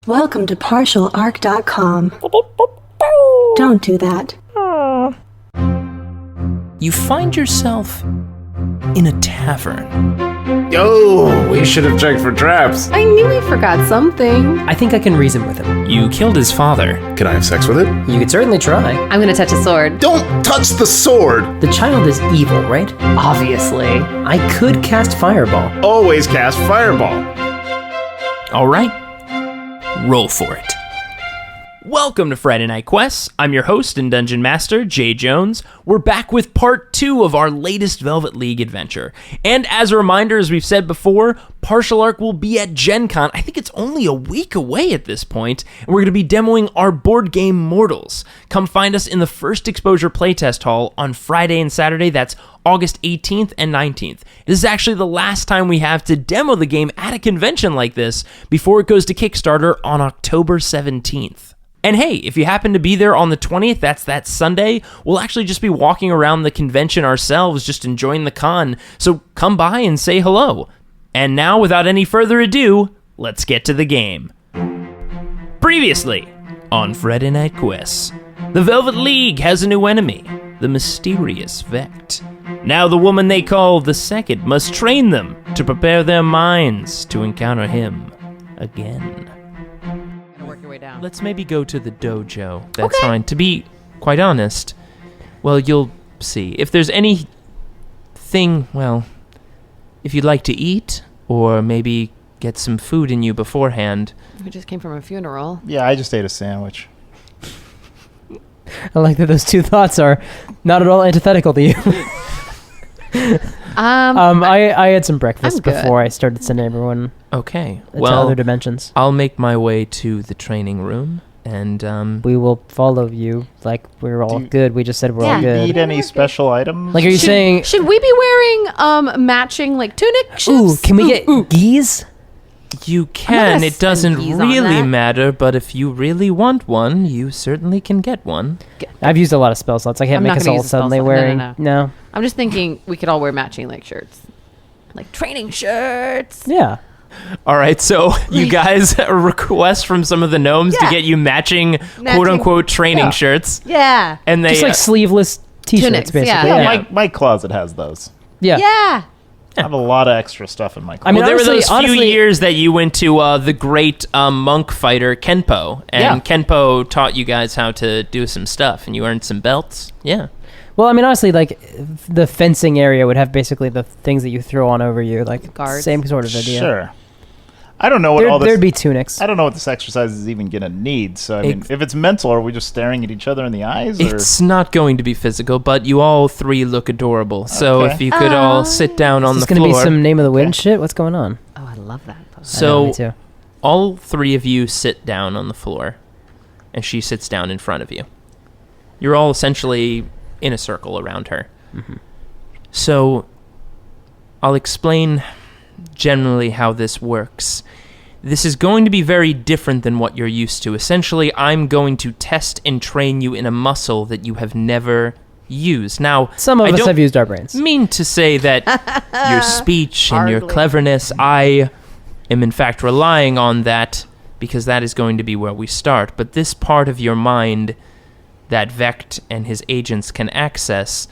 Welcome to partialarc.com. Don't do that. You find yourself in a tavern. Oh, we should have checked for traps. I knew he forgot something. I think I can reason with him. You killed his father. Can I have sex with it? You could certainly try. I'm gonna touch a sword. Don't touch the sword! The child is evil, right? Obviously. I could cast Fireball. Always cast fireball. All right, roll for it. Welcome to Friday Night Quests. I'm your host and Dungeon Master, Jay Jones. We're back with part 2 of our latest Velvet League adventure. And as a reminder, as we've said before, Partial Arc will be at Gen Con. I think it's only a week away at this point, and we're going to be demoing our board game Mortals. Come find us in the First Exposure Playtest Hall on Friday and Saturday. That's August 18th and 19th. This is actually the last time we have to demo the game at a convention like this before it goes to Kickstarter on October 17th. And hey, if you happen to be there on the 20th, that's that Sunday, we'll actually just be walking around the convention ourselves, just enjoying the con, so come by and say hello. And now, without any further ado, let's get to the game. Previously, on Friday Night Quests, the Velvet League has a new enemy, the mysterious Vect. Now the woman they call the Second must train them to prepare their minds to encounter him again. Down. Let's maybe go to the dojo. That's okay. Fine. To be quite honest, well, you'll see. If there's anything, well, if you'd like to eat, or maybe get some food in you beforehand. We just came from a funeral. Yeah, I just ate a sandwich. I like that those two thoughts are not at all antithetical to you. I had some breakfast before I started sending everyone to other dimensions. I'll make my way to the training room, and we will follow you. Like we're all good. We just said we're all good. Need any special items? Like, are you saying? Should we be wearing matching like tunic shifts? Ooh, can we get geese? You can. It doesn't really matter, but if you really want one, you certainly can get one. I've used a lot of spell slots. I can't make us all suddenly wearing. No. I'm just thinking we could all wear matching like shirts, like training shirts. Yeah. All right, so you guys request from some of the gnomes to get you matching quote-unquote training shirts. Yeah. And they just like sleeveless t-shirts, tunics, basically. Yeah. My closet has those. Yeah. Yeah. I have a lot of extra stuff in my closet. I mean, there were those few years that you went to the great monk fighter Kenpo, and Kenpo taught you guys how to do some stuff, and you earned some belts. Yeah. Well, I mean, honestly, like, the fencing area would have basically the things that you throw on over you, like, guards. Same sort of idea. Sure. I don't know what there'd be tunics. I don't know what this exercise is even going to need, so, I mean, if it's mental, are we just staring at each other in the eyes? Or? It's not going to be physical, but you all three look adorable, so if you could all sit down on the floor. Is this going to be some Name of the Wind shit? What's going on? Oh, I love that. So, me too. All three of you sit down on the floor, and she sits down in front of you. You're all essentially in a circle around her. Mm-hmm. So, I'll explain generally how this works. This is going to be very different than what you're used to. Essentially, I'm going to test and train you in a muscle that you have never used. Now, some of us have used our brains. I mean to say that your speech and your cleverness, I am in fact relying on that, because that is going to be where we start. But this part of your mind that Vect and his agents can access,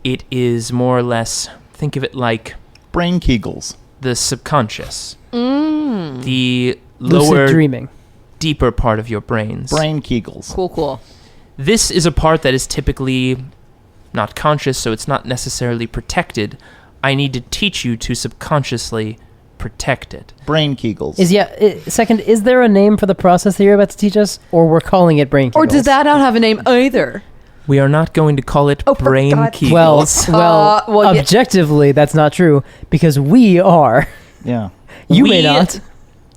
it is more or less, think of it like brain kegels. The subconscious. The lower, lucid dreaming, deeper part of your brains. Brain kegels. Cool. This is a part that is typically not conscious, so it's not necessarily protected. I need to teach you to subconsciously protect it. Brain kegels. Second, is there a name for the process that you're about to teach us, or we're calling it brain kegels? Or does that not have a name either? We are not going to call it brain kegels. Well, objectively, that's not true, because we are. Yeah. You may not.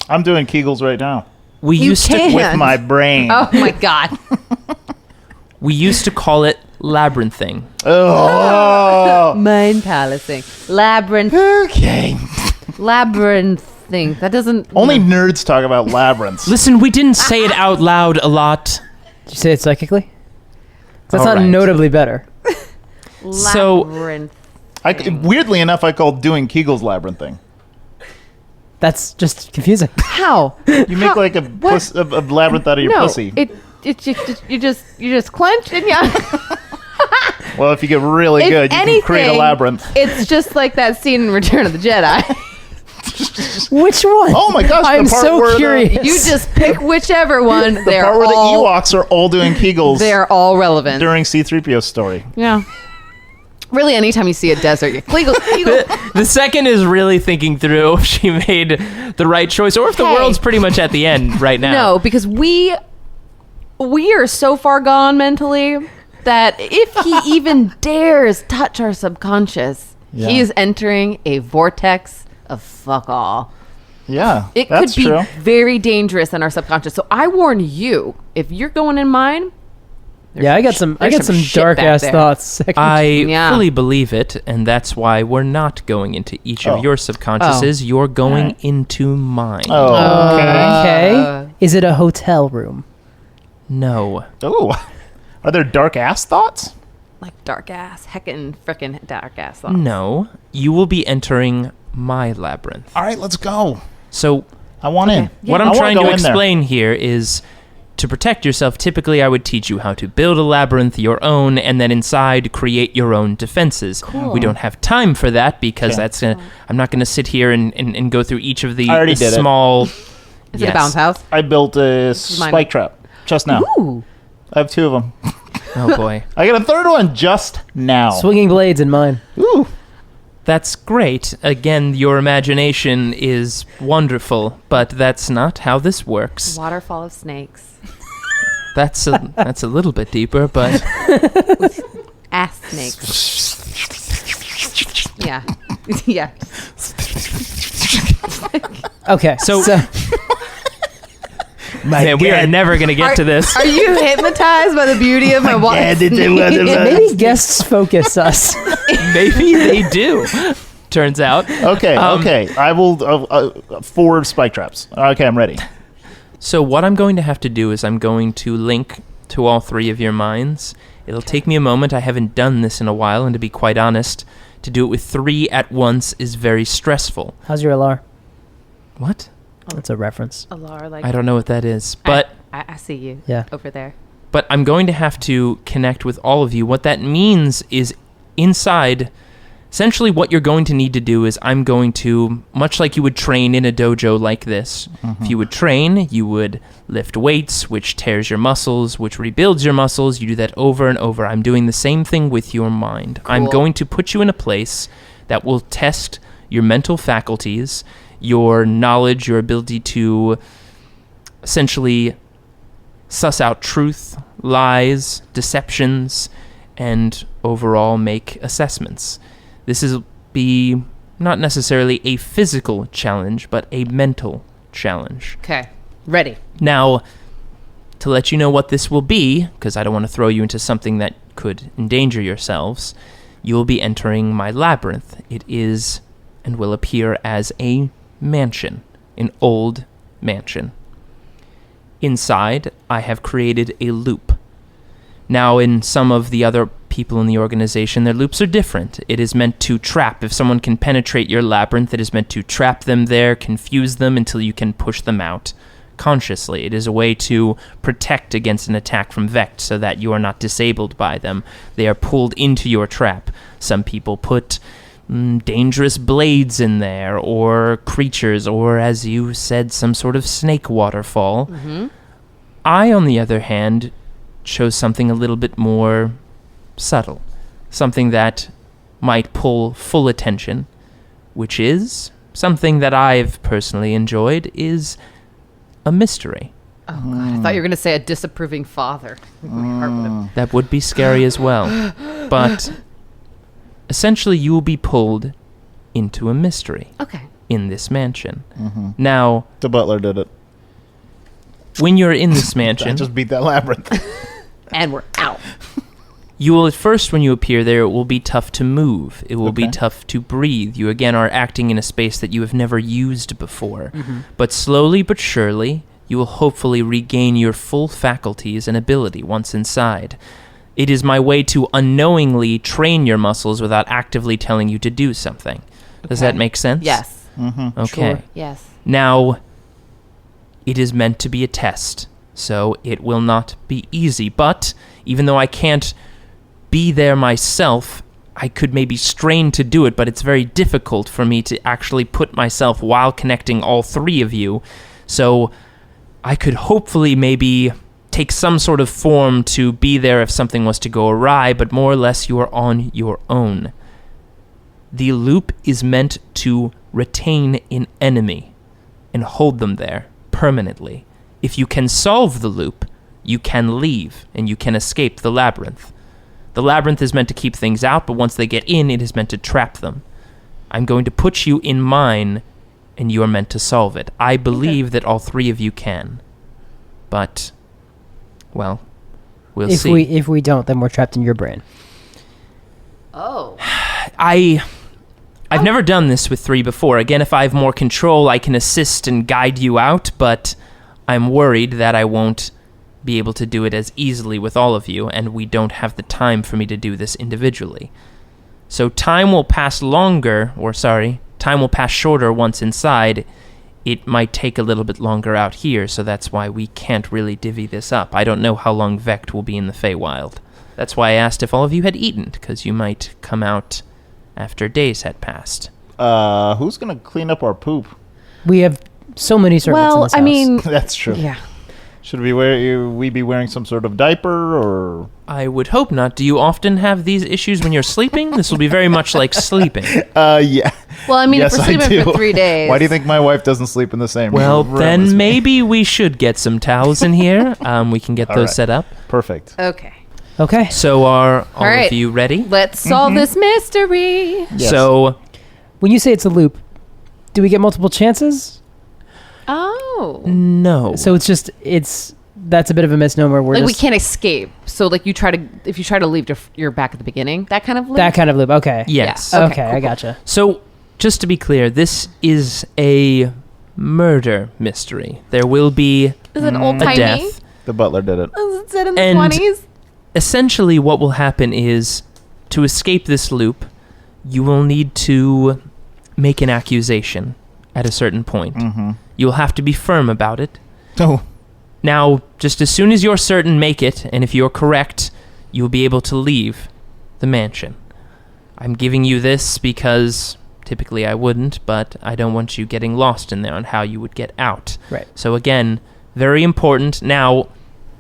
I'm doing kegels right now. We used to with my brain. Oh my god. We used to call it labyrinthing. Oh. Mind palacing. Labyrinth. Okay. Labyrinthing. That doesn't... Only nerds talk about labyrinths. Listen, we didn't say it out loud a lot. Did you say it psychically? That's not notably better. Labyrinth. Weirdly enough, I call doing kegels labyrinthing. That's just confusing. How? You make like a labyrinth out of your pussy. You just clench and Well, if you get really good, you can create a labyrinth. It's just like that scene in Return of the Jedi. Which one? Oh my gosh! I'm so curious. You just pick whichever one. The part where the Ewoks are all doing Kegels. They're all relevant during C-3PO's story. Yeah. Really, anytime you see a desert, you Kegel. The second is really thinking through if she made the right choice, or if the world's pretty much at the end right now. No, because we are so far gone mentally that if he even dares touch our subconscious, he is entering a vortex of fuck all. Yeah, it could be very dangerous in our subconscious. So I warn you, if you're going in mine, I got some dark ass thoughts. I fully believe it, and that's why we're not going into each of your subconsciouses. You're going into mine. Okay. Is it a hotel room? No. Oh. Are there dark ass thoughts? Like dark ass, heckin' frickin' dark ass thoughts. No. You will be entering my labyrinth. All right, let's go. So I want in. What I'm trying to explain here is to protect yourself, typically I would teach you how to build a labyrinth your own and then inside create your own defenses. Cool. We don't have time for that because I'm not going to sit here and go through each of the small... Is it a bounce house? I built a spike trap just now. Ooh. I have 2 of them. Oh boy. I got a 3rd one just now. Swinging blades in mine. Ooh. That's great. Again, your imagination is wonderful, but that's not how this works. Waterfall of snakes. That's a little bit deeper, but ass snakes. Yeah. Yeah. Okay. So man, we are never going to get to this. Are you hypnotized by the beauty of my water? Maybe guests focus us. Maybe they do. Turns out. Okay. I will 4 spike traps. Okay, I'm ready. So what I'm going to have to do is I'm going to link to all 3 of your minds. It'll take me a moment. I haven't done this in a while, and to be quite honest, to do it with 3 at once is very stressful. How's your alar? What? That's a reference. Alar, like I don't know what that is, but I see you over there. But I'm going to have to connect with all of you. What that means is inside, essentially what you're going to need to do is I'm going to, much like you would train in a dojo like this, if you would train, you would lift weights, which tears your muscles, which rebuilds your muscles. You do that over and over. I'm doing the same thing with your mind. Cool. I'm going to put you in a place that will test your mental faculties, your knowledge, your ability to essentially suss out truth, lies, deceptions, and overall make assessments. This is be not necessarily a physical challenge, but a mental challenge. Okay, ready. Now, to let you know what this will be, because I don't want to throw you into something that could endanger yourselves, you will be entering my labyrinth. It is and will appear as a mansion, an old mansion. Inside, I have created a loop. Now, in some of the other people in the organization, their loops are different. It is meant to trap. If someone can penetrate your labyrinth, it is meant to trap them there, confuse them until you can push them out consciously. It is a way to protect against an attack from Vect so that you are not disabled by them. They are pulled into your trap. Some people put dangerous blades in there, or creatures, or as you said, some sort of snake waterfall. I, on the other hand, chose something a little bit more subtle, something that might pull full attention, which is something that I've personally enjoyed, is a mystery. Oh God, I thought you were going to say a disapproving father. My heart would have... That would be scary as well. But essentially, you will be pulled into a mystery. Okay. In this mansion. Now, the butler did it. When you're in this mansion, I just beat that labyrinth. And we're out. You will, at first, when you appear there, it will be tough to move. It will be tough to breathe. You, again, are acting in a space that you have never used before. But slowly but surely, you will hopefully regain your full faculties and ability once inside. It is my way to unknowingly train your muscles without actively telling you to do something. Does that make sense? Yes. Mm-hmm. Okay. Sure. Yes. Now, it is meant to be a test, so it will not be easy. But even though I can't be there myself, I could maybe strain to do it, but it's very difficult for me to actually put myself while connecting all three of you. So I could hopefully maybe take some sort of form to be there if something was to go awry, but more or less you are on your own. The loop is meant to retain an enemy and hold them there permanently. If you can solve the loop, you can leave and you can escape the labyrinth. The labyrinth is meant to keep things out, but once they get in, it is meant to trap them. I'm going to put you in mine, and you are meant to solve it. I believe that all three of you can. But, well, we'll see. If we don't, then we're trapped in your brain. Oh. I've never done this with three before. Again, if I have more control, I can assist and guide you out, but I'm worried that I won't be able to do it as easily with all of you, and we don't have the time for me to do this individually. So time will pass shorter once inside. It might take a little bit longer out here, so that's why we can't really divvy this up. I don't know how long Vect will be in the Feywild. That's why I asked if all of you had eaten, because you might come out after days had passed. Who's gonna clean up our poop? We have so many servants in this house. That's true. Yeah. Should we be wearing some sort of diaper or? I would hope not. Do you often have these issues when you're sleeping? This will be very much like sleeping. Yeah. Well, I mean, Yes, if we're I sleeping do. for 3 days. Why do you think my wife doesn't sleep in the same Well, room as then me? maybe we should get some towels in here. We can get All those right. set up. Perfect. Okay. Okay. So are all right. of you ready? Let's solve this mystery. Yes. So When you say it's a loop, do we get multiple chances? Oh. no. So that's a bit of a misnomer. Like we can't escape. So like if you try to leave, you're back at the beginning. That kind of loop? that kind of loop. Okay. Yes. Yeah. Okay, cool, I gotcha. So just to be clear, this is a murder mystery. There will be Is it a old-timey? death. The butler did it. Is it set in the And- 20s? Essentially, what will happen is, to escape this loop, you will need to make an accusation at a certain point. Mm-hmm. You'll have to be firm about it. Oh. Now, just as soon as you're certain, make it, and if you're correct, you'll be able to leave the mansion. I'm giving you this because typically I wouldn't, but I don't want you getting lost in there on how you would get out. Right. So again, very important. Now,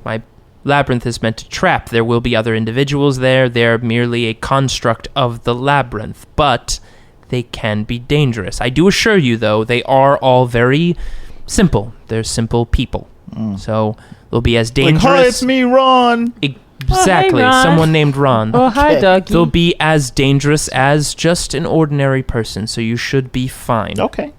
my labyrinth is meant to trap. There will be other individuals there. They're merely a construct of the labyrinth, but they can be dangerous. I do assure you, though, they are all very simple. They're simple people. So they'll be as dangerous. Like, hi, it's me, Ron. Exactly. Oh, hey, Ron. Someone named Ron. Oh, hi, Dougie. They'll be as dangerous as just an ordinary person, so you should be fine. Okay.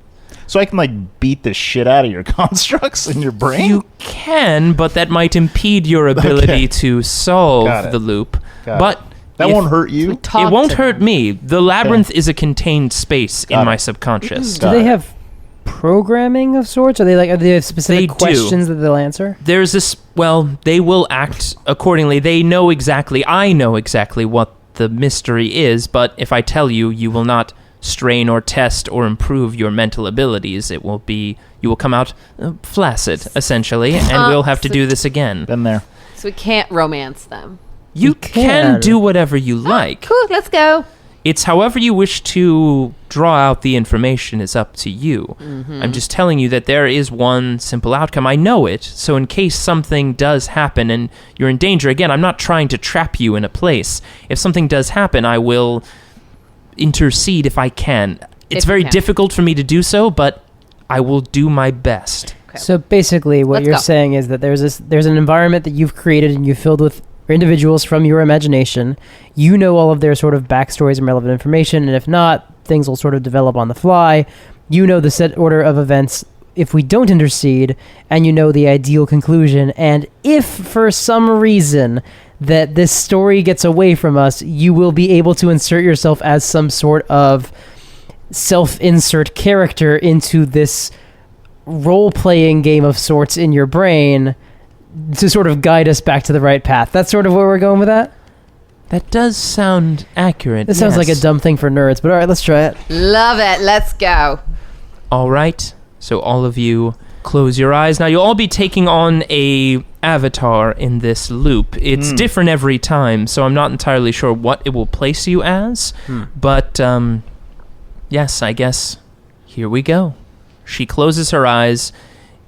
So I can beat the shit out of your constructs in your brain? You can, but that might impede your ability Okay. to Got solve it. the loop. Got But that if- won't hurt you. It won't hurt me. The labyrinth is a contained space in Got my it. subconscious. Do they have programming of sorts? Are they have specific They do. questions that they'll answer? There's this, they will act accordingly. I know exactly what the mystery is, but if I tell you, you will not strain or test or improve your mental abilities. You will come out flaccid, essentially, and we'll have to do this again. Been there. So we can't romance them. You can do whatever you like. Cool, let's go. It's however you wish to draw out the information is up to you. I'm just telling you that there is one simple outcome. I know it, so in case something does happen and you're in danger, again, I'm not trying to trap you in a place. If something does happen, I will intercede if I can. It's If you very can. difficult for me to do so, but I will do my best. Okay. So basically, what Let's you're go. saying is that there's an environment that you've created and you filled with individuals from your imagination. You know all of their sort of backstories and relevant information, and if not, things will sort of develop on the fly. You know the set order of events if we don't intercede, and you know the ideal conclusion. And if for some reason that this story gets away from us, you will be able to insert yourself as some sort of self-insert character into this role-playing game of sorts in your brain to sort of guide us back to the right path. That's sort of where we're going with that? That does sound accurate. This sounds like a yes. dumb thing for nerds, but all right, let's try it. Love it. Let's go. All right. So all of you close your eyes. Now you'll all be taking on a avatar in this loop. It's different every time, so I'm not entirely sure what it will place you as. But yes, I guess here we go. She closes her eyes,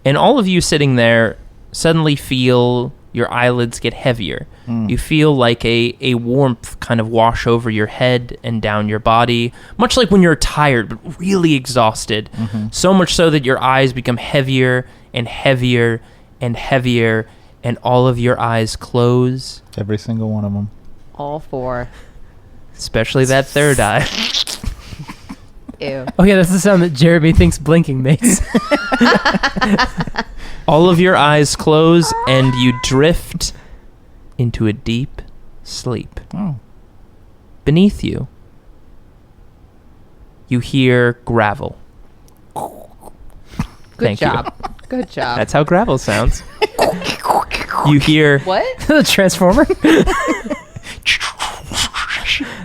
and all of you sitting there suddenly feel your eyelids get heavier. You feel like a warmth kind of wash over your head and down your body, much like when you're tired but really exhausted. So much so that your eyes become heavier and heavier and heavier, and all of your eyes close. Every single one of them. All 4. Especially that third eye. Ew. Oh yeah, that's the sound that Jeremy thinks blinking makes. All of your eyes close, and you drift into a deep sleep. Oh. Beneath you, you hear gravel. Good Thank you. job. Good job. That's how gravel sounds. You hear... What? The Transformer?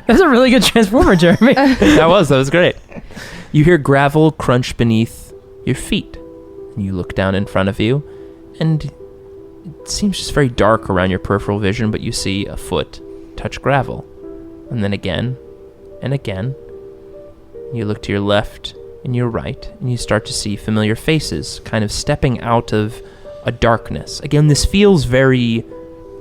That's a really good Transformer, Jeremy. That was great. You hear gravel crunch beneath your feet. You look down in front of you, and it seems just very dark around your peripheral vision, but you see a foot touch gravel. And then again, and again. You look to your left and your right, and you start to see familiar faces kind of stepping out of a darkness. Again, this feels very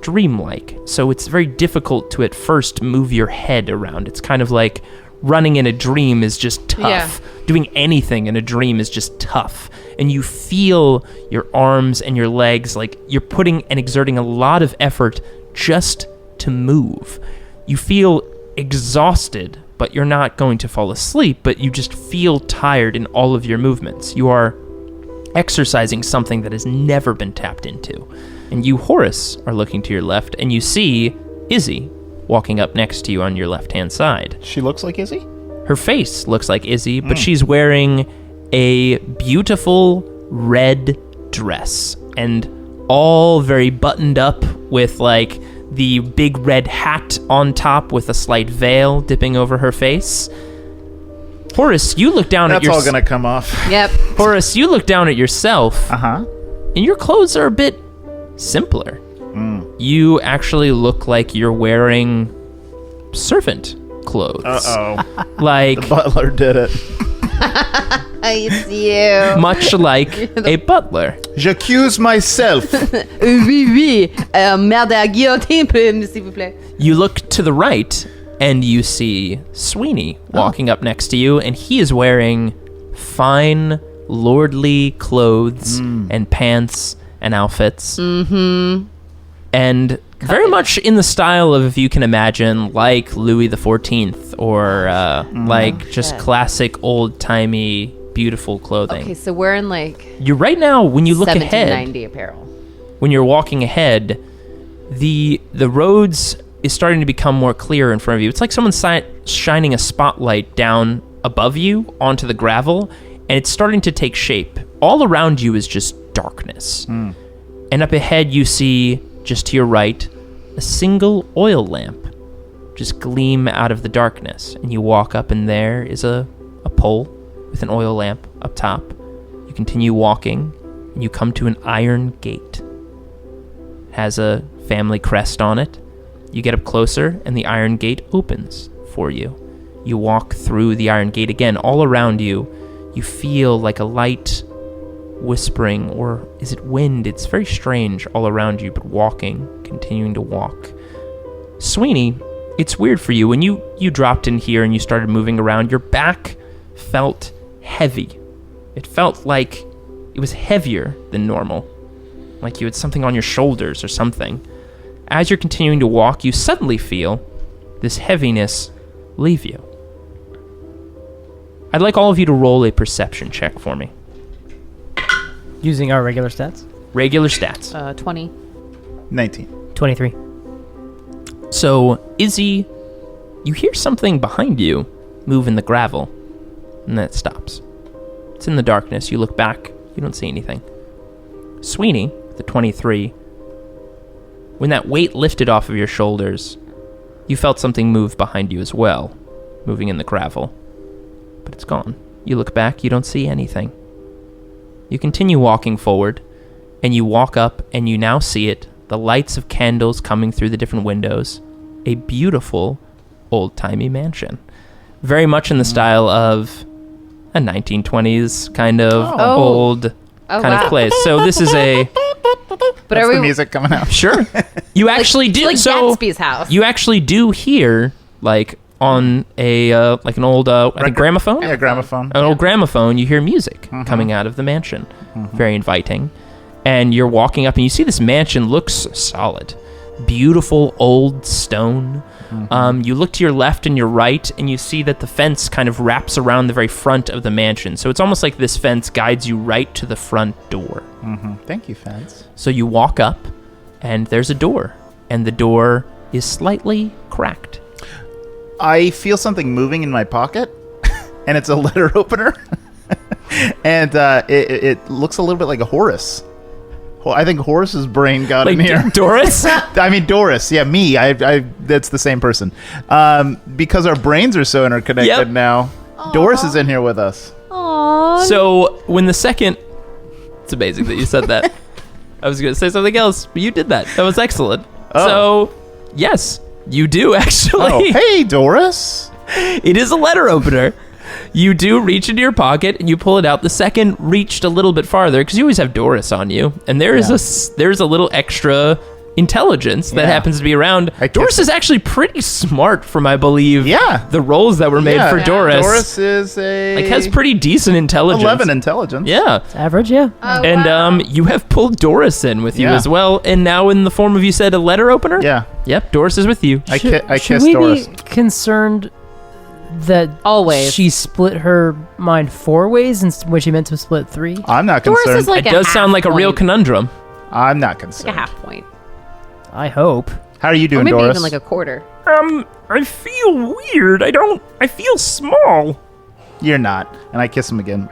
dreamlike, so it's very difficult to at first move your head around. It's kind of like running in a dream is just tough. Yeah. Doing anything in a dream is just tough. And you feel your arms and your legs like you're putting and exerting a lot of effort just to move. You feel exhausted, but you're not going to fall asleep, but you just feel tired in all of your movements. You are exercising something that has never been tapped into. And you, Horace, are looking to your left, and you see Izzy walking up next to you on your left-hand side. She looks like Izzy? Her face looks like Izzy, but she's wearing a beautiful red dress, and all very buttoned up with, like, the big red hat on top with a slight veil dipping over her face. Horace, you look down at That's all gonna come off. Yep. Horace, you look down at yourself, Uh-huh. and your clothes are a bit simpler. You actually look like you're wearing servant clothes. Uh-oh. Like, Butler did it. It's you. much like a butler. J'accuse myself. Oui, oui. Merde à guillotine, s'il vous plaît. You look to the right, and you see Sweeney walking up next to you, and he is wearing fine, lordly clothes and pants and outfits. And very much in the style of, if you can imagine, like Louis XIV or like just classic old-timey, beautiful clothing. Okay, so we're in like You right now, when you look ahead, 1790 apparel. when you're walking ahead, the roads is starting to become more clear in front of you. It's like someone shining a spotlight down above you onto the gravel, and it's starting to take shape. All around you is just darkness. And up ahead you see, just to your right, a single oil lamp just gleam out of the darkness. And you walk up, and there is a pole with an oil lamp up top. You continue walking, and you come to an iron gate. It has a family crest on it. You get up closer, and the iron gate opens for you. You walk through the iron gate again. All around you, you feel like a light whispering, or is it wind? It's very strange all around you, but walking, continuing to walk. Sweeney, it's weird for you. When you dropped in here and you started moving around, your back felt heavy. It felt like it was heavier than normal, like you had something on your shoulders or something. As you're continuing to walk, you suddenly feel this heaviness leave you. I'd like all of you to roll a perception check for me. Using our regular stats. Regular stats. 20. 19. 23. So, Izzy, you hear something behind you move in the gravel, and then it stops. It's in the darkness. You look back. You don't see anything. Sweeney, the 23, when that weight lifted off of your shoulders, you felt something move behind you as well, moving in the gravel. But it's gone. You look back, you don't see anything. You continue walking forward, and you walk up, and you now see it, the lights of candles coming through the different windows. A beautiful, old-timey mansion. Very much in the style of a 1920s kind of old kind of place. So this is a... But That's are we the music coming out. Sure. You actually do. like so Gatsby's house? You actually do hear, like, on a, like an old, I think gramophone? Yeah, gramophone. An old gramophone, you hear music coming out of the mansion. Very inviting. And you're walking up and you see this mansion looks solid. Beautiful old stone. You look to your left and your right and you see that the fence kind of wraps around the very front of the mansion. So it's almost like this fence guides you right to the front door. Thank you, fence. So you walk up and there's a door. And the door is slightly cracked. I feel something moving in my pocket, and it's a letter opener. And it looks a little bit like a Horace. Well, I think Horace's brain got in here. Doris? I mean, Doris. Yeah, me. That's the same person. Because our brains are so interconnected now. Doris is in here with us. Aww. So when the second... It's amazing that you said that. I was going to say something else, but you did that. That was excellent. So, yes, you do actually. Oh, hey, Doris. It is a letter opener. You do reach into your pocket and you pull it out. The second reached a little bit farther because you always have Doris on you, and there is there's a little extra intelligence that happens to be around. Doris is actually pretty smart from, I believe, the roles that were made for Doris. Doris is has pretty decent intelligence. 11 intelligence. Yeah. It's average, yeah. Oh, And wow. you have pulled Doris in with you as well, and now in the form of, you said, a letter opener? Yeah. Yep, Doris is with you. I Should kissed we Doris. be concerned that Always. she split her mind 4 ways when she meant to split 3? I'm not Doris concerned. is like It does sound like a real conundrum. I'm not like a concerned. half point. I hope. How are you Or doing, maybe Doris? even like a quarter. I feel weird. I feel small. You're not. And I kiss him again.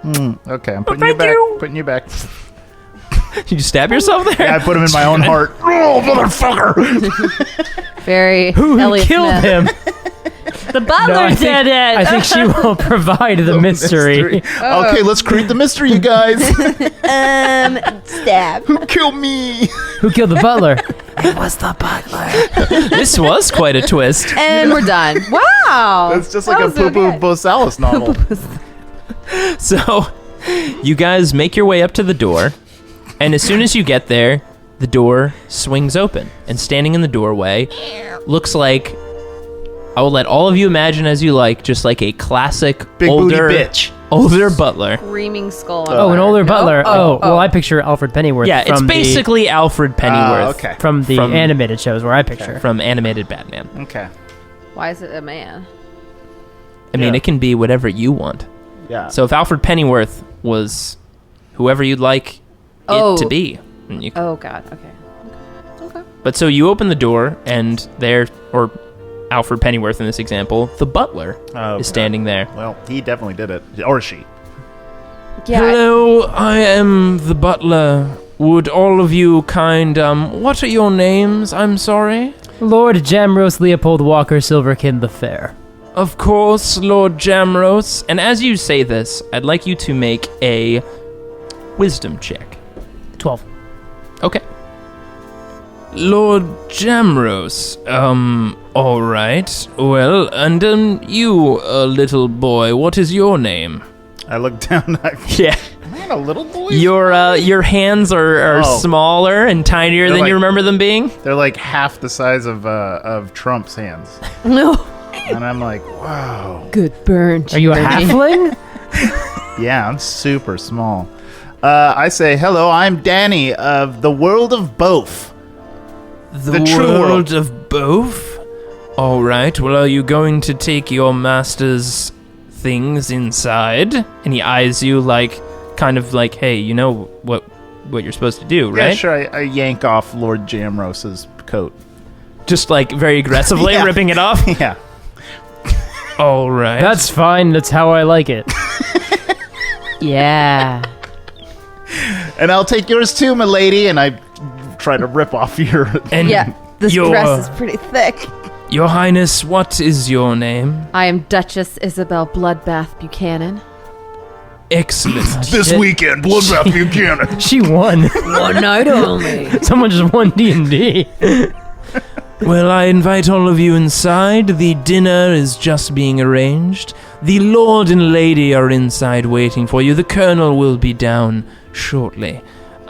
Okay, I'm putting you thank back. you. Putting you back. Did you stab yourself there? Yeah, I put him in my own heart. Oh, motherfucker! Very Who Elliot killed Smith. him? The butler I think, did it. I think she will provide the mystery. Okay, let's create the mystery, you guys. Stab. Who killed me? Who killed the butler? It was the butler. This was quite a twist. And we're done. Wow. It's just That like a was so Poo-Poo good. Bosalis novel. So, you guys make your way up to the door, and as soon as you get there, the door swings open, and standing in the doorway looks like, I will let all of you imagine as you like, just like a classic Big older booty bitch. older butler. Screaming skull. Oh, an older butler. Oh, Well, I picture Alfred Pennyworth. Yeah, it's from basically Alfred Pennyworth okay. from the from- animated shows where I picture. from animated Batman. Okay. Why is it a man? I mean, Yeah. it can be whatever you want. Yeah. So if Alfred Pennyworth was whoever you'd like it to be, and you Oh, God. Okay. But so you open the door, and there, or Alfred Pennyworth in this example, the butler is standing there. Well, he definitely did it. Or she. Yeah. Hello, I am the butler. Would all of you what are your names? I'm sorry. Lord Jamrose Leopold Walker Silverkin the Fair. Of course, Lord Jamrose. And as you say this, I'd like you to make a wisdom check. 12. Okay. Lord Jamrose, all right. Well, and you, little boy, what is your name? I look down. Yeah. Am I a little boy? Your hands are Oh. smaller and tinier They're than you like- remember them being. They're like half the size of Trump's hands. No. And I'm like, wow. Good burn. Are you a halfling? Yeah, I'm super small. I say, hello, I'm Danny of the World of Both. The true world. of both? All right, well, are you going to take your master's things inside? And he eyes you like, kind of like, hey, you know what you're supposed to do, right? Yeah, sure. I yank off Lord Jamrose's coat. Just like very aggressively Yeah. ripping it off? Yeah. All right. That's fine. That's how I like it. Yeah. And I'll take yours too, my lady. And I try to rip off your... And Yeah. This your, dress is pretty thick. Your Highness, what is your name? I am Duchess Ysabel Bloodbath Buchanan. Excellent. This weekend, Bloodbath Buchanan. She won. One night only. Someone just won D&D. Well, I invite all of you inside. The dinner is just being arranged. The Lord and Lady are inside waiting for you. The Colonel will be down shortly.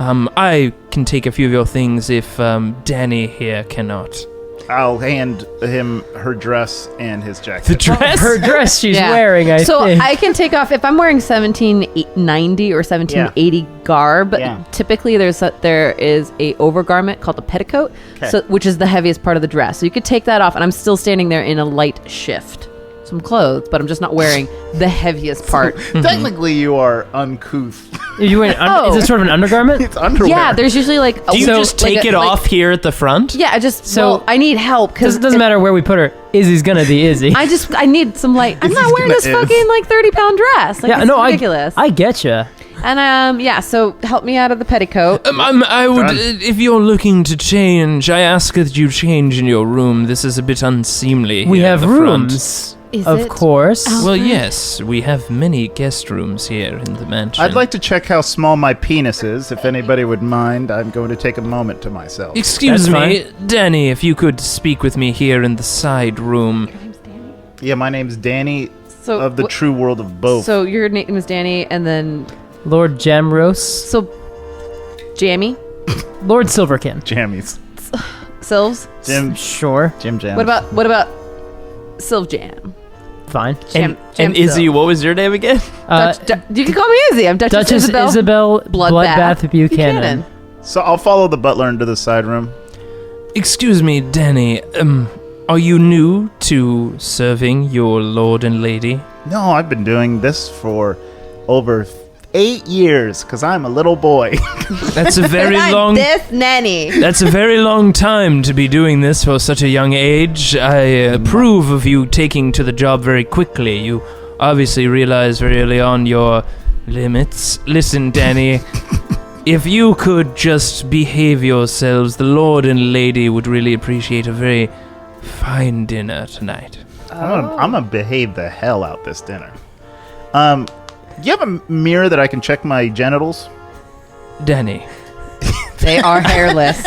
I can take a few of your things if Danny here cannot. I'll hand him her dress and his jacket. The dress? Her dress she's Yeah. wearing, I So think. I can take off if I'm wearing 1790 or 1780 garb. Yeah. Typically, there is a overgarment called a petticoat, which is the heaviest part of the dress. So you could take that off, and I'm still standing there in a light shift. So I'm clothed, but I'm just not wearing the heaviest part. Technically, you are uncouth. You went Oh. Is it sort of an undergarment? It's underwear. Yeah, there's usually like. Do you So, just take it off here at the front? Yeah, I just. So- So I need help because It doesn't matter where we put her. Izzy's gonna be Izzy. I need some light. I'm not Izzy's wearing gonna this is. fucking like 30-pound dress. Like, yeah, it's no, ridiculous. I getcha. And yeah, so help me out of the petticoat. I would, Done. if you're looking to change, I ask that you change in your room. This is a bit unseemly. We here have at the front. rooms, Is of it? course. Well, yes, we have many guest rooms here in the mansion. I'd like to check how small my penis is. If anybody would mind, I'm going to take a moment to myself. Excuse That's me, Danny, if you could speak with me here in the side room. Yeah, my name's Danny So of the True World of Both. So your name is Danny, and then Lord Jamros, so Jammy, Lord Silverkin. Jammies. Silves. Jim Sure, Jam. What about Silv Jam? fine. Jam, And Izzy, what was your name again? you can call me Izzy. I'm Duchess, Duchess Ysabel. Ysabel Bloodbath Buchanan. So I'll follow the butler into the side room. Excuse me, Danny, are you new to serving your lord and lady? No, I've been doing this for over 8 years because I'm a little boy. That's a very long... This nanny. That's a very long time to be doing this for such a young age. I approve of you taking to the job very quickly. You obviously realize very early on your limits. Listen, Danny, if you could just behave yourselves, the Lord and Lady would really appreciate a very fine dinner tonight. I'm gonna behave the hell out this dinner. Do you have a mirror that I can check my genitals? Danny, They are hairless,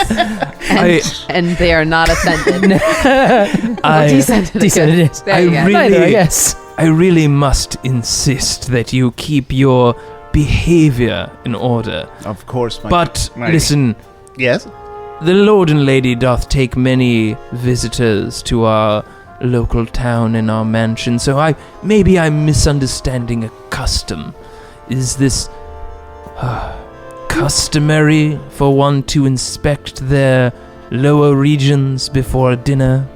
and they are not ascended. Descended. Descended it is. There you go. Neither, I guess. I really must insist that you keep your behavior in order. Of course, But my- listen, Yes? the Lord and Lady doth take many visitors to our local town and our mansion, so maybe I'm misunderstanding a custom. Is this customary for one to inspect their lower regions before dinner?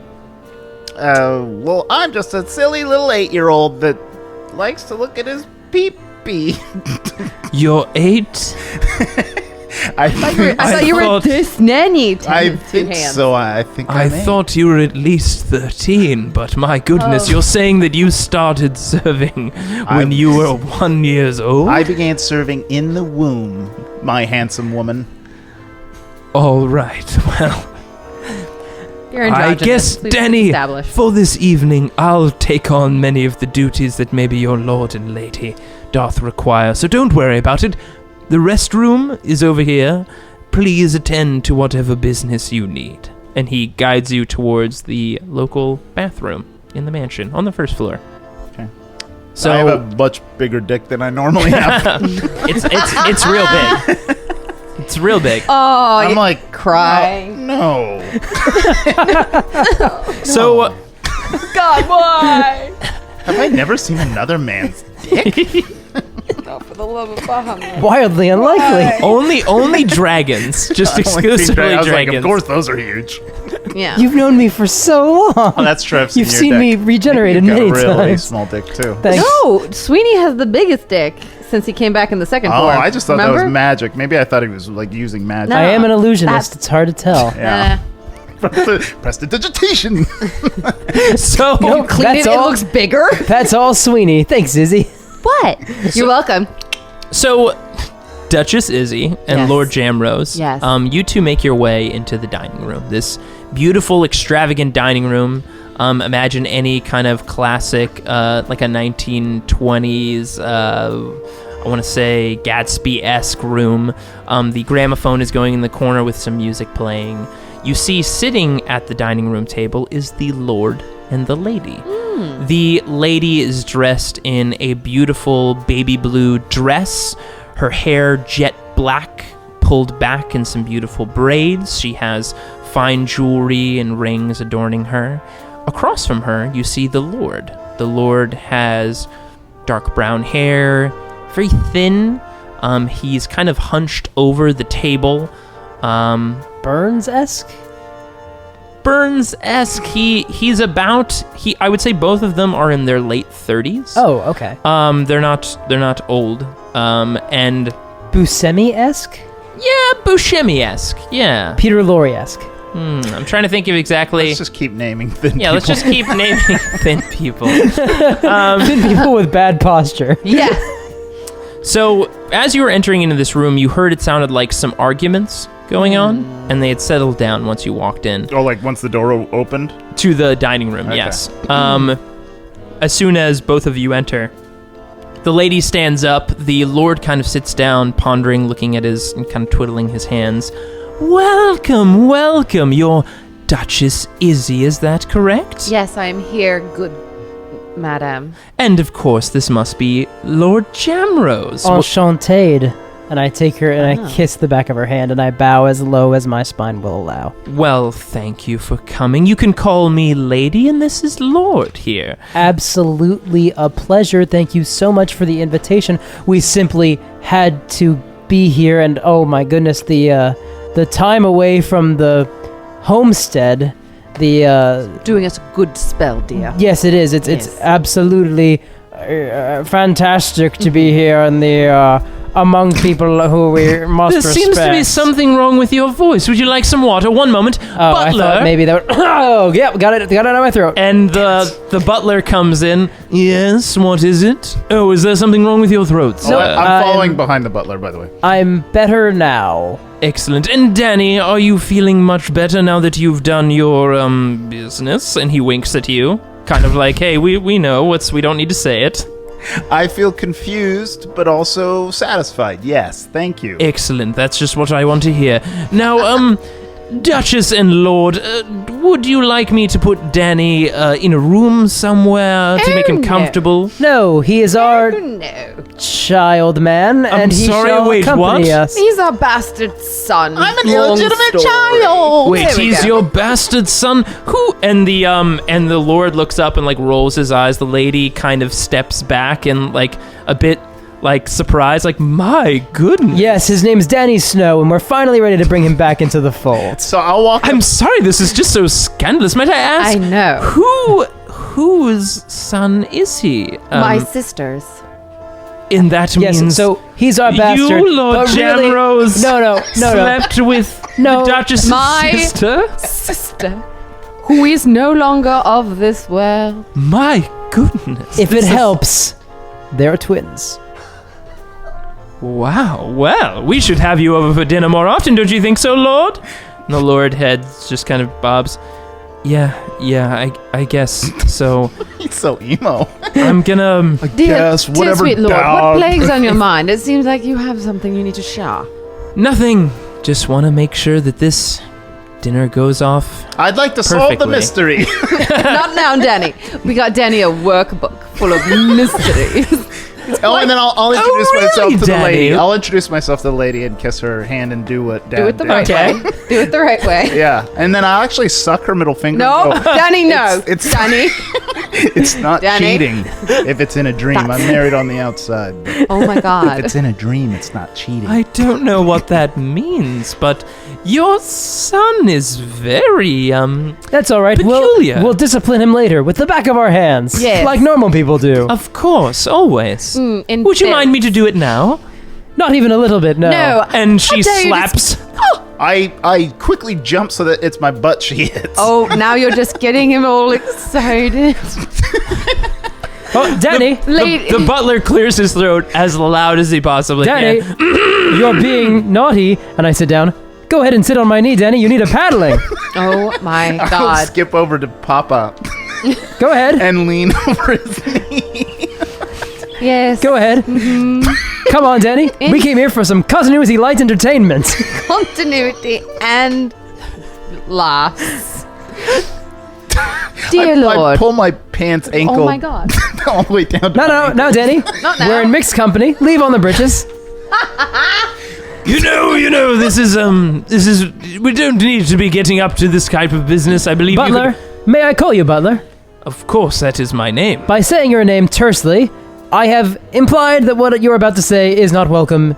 Well, I'm just a silly little 8-year-old that likes to look at his pee-pee. You're 8? I thought you were this nanny. I think so. I think I thought you were at least 13, but my goodness, you're saying that you started serving when you were 1 year old? I began serving in the womb, my handsome woman. All right, well, You're I androgynous. guess, Please Danny, establish. for this evening, I'll take on many of the duties that maybe your lord and lady doth require, so don't worry about it. The restroom is over here. Please attend to whatever business you need. And he guides you towards the local bathroom in the mansion on the first floor. Okay. So I have a much bigger dick than I normally have. it's real big. It's real big. Oh, I'm you like crying. No. So God, why? Have I never seen another man's dick? Oh, for the love of Bahamut. Wildly unlikely. only dragons, just I only see exclusively I was like, dragons. of course, those are huge. Yeah. You've known me for so long. Oh, that's true. You've seen me regenerated You've got many a really times. small dick too. Thanks. No, Sweeney has the biggest dick since he came back in the second Oh, form. I just thought that Remember? was magic. Maybe I thought he was like using magic. No. I am an illusionist. That's- It's hard to tell. Yeah. Eh. Prestidigitation. So Nope, Clean that's it, it all. looks bigger. That's all, Sweeney. Thanks, Izzy. What? You're welcome. So, Duchess Izzy and Yes. Lord Jamrose, Yes. you two make your way into the dining room. This beautiful, extravagant dining room. Imagine any kind of classic, like a 1920s I want to say, Gatsby-esque room. The gramophone is going in the corner with some music playing. You see, sitting at the dining room table is the Lord and the Lady. The lady is dressed in a beautiful baby blue dress. Her hair jet black, pulled back in some beautiful braids. She has fine jewelry and rings adorning her. Across from her, you see the Lord. The Lord has dark brown hair, very thin. He's kind of hunched over the table. Burns-esque? Burns-esque. I would say both of them are in their late 30s. Oh, okay. They're not old. And Buscemi-esque? yeah, Buscemi-esque. Yeah. Peter Lorre-esque. I'm trying to think of exactly. Let's just keep naming thin people. Yeah, let's just keep naming thin people. Thin people with bad posture. Yeah. So, as you were entering into this room, you heard it sounded like some arguments going on, and they had settled down once you walked in. Oh, like once the door opened? To the dining room, Okay. yes. As soon as both of you enter, the lady stands up, the Lord kind of sits down, pondering, looking at his, and kind of twiddling his hands. Welcome, welcome, your Duchess Izzy, is that correct? Yes, I am here, good madam. And of course, this must be Lord Jamrose. Enchanted. And I take her and I kiss the back of her hand and I bow as low as my spine will allow. Well, thank you for coming. You can call me Lady, and this is Lord here. Absolutely a pleasure. Thank you so much for the invitation. We simply had to be here, and oh my goodness, the time away from the homestead, Doing us a good spell, dear. yes, it is. It's Yes. absolutely fantastic to be here in the among people who we must There respect. seems to be something wrong with your voice. Would you like some water? One moment. Oh, I Butler. thought maybe that would... Oh, yeah, got it out of my throat. And the butler comes in. Yes, what is it? Oh, is there something wrong with your throat? No, I'm following behind the butler, by the way. I'm better now. Excellent. And Danny, are you feeling much better now that you've done your business? And he winks at you, kind of like, hey, we know we don't need to say it. I feel confused, but also satisfied. Yes, thank you. Excellent. That's just what I want to hear. Now, Duchess and Lord, would you like me to put Danny in a room somewhere to make him no. comfortable? No, he is our No. child man, and he sorry, shall wait, accompany what? us. He's our bastard son. I'm an Long illegitimate story. child. Wait, There we he's go. your bastard son? Who? And the Lord looks up and like rolls his eyes. The lady kind of steps back and like a bit like surprised, like my goodness. Yes, his name's Danny Snow, and we're finally ready to bring him back into the fold. So I'll walk I'm sorry, this is just so scandalous. Might I ask? I know. Whose son is he? My sisters. In that Yes, means so he's our bastard. you, Lord but really- Jamrose, No. slept with No. the Duchess's My- sister? Sister. Who is no longer of this world. My goodness. If this it is- helps, they're twins. Wow, well, we should have you over for dinner more often, don't you think so, Lord? And the Lord head just kind of bobs. Yeah, I guess so. He's so emo. I'm gonna... Dear sweet Lord, what plagues on your mind? It seems like you have something you need to share. Nothing. Just want to make sure that this dinner goes off. I'd like to solve the Perfectly. mystery. Not now, Danny. We got Danny a workbook full of mysteries. Oh, and then I'll introduce myself really, to the lady. Danny? I'll introduce myself to the lady and kiss her hand and do what Dad Do it the did. right way. Do it the right way. Yeah, and then I'll actually suck her middle finger. No, and go, Danny, no. It's Danny. it's not Danny. cheating if it's in a dream. I'm married on the outside. But Oh my if God. it's in a dream, it's not cheating. I don't know what that means, but your son is very, That's all right. Peculiar. We'll discipline him later with the back of our hands. Yes. Like normal people do. of course, always. In Would you fair- mind me to do it now? Not even a little bit, no. No. And she dare you slaps. I quickly jump so that it's my butt she hits. Oh, now you're just getting him all excited. Oh, Danny. Lady. The butler clears his throat as loud as he possibly Danny, can. you're being naughty. And I sit down. Go ahead and sit on my knee, Danny. You need a paddling. Oh my I'll God. skip over to Papa Go ahead. and lean over his knee. Yes. Go ahead. Come on, Danny. We came here for some continuity light entertainment. Continuity and laughs. Dear Lord. I pull my pants ankle. Oh my God. All the way down. No, Danny. Not now. We're in mixed company. Leave on the britches. You know, this is, we don't need to be getting up to this type of business, I believe. Butler, may I call you Butler? Of course, that is my name. By saying your name tersely, I have implied that what you're about to say is not welcome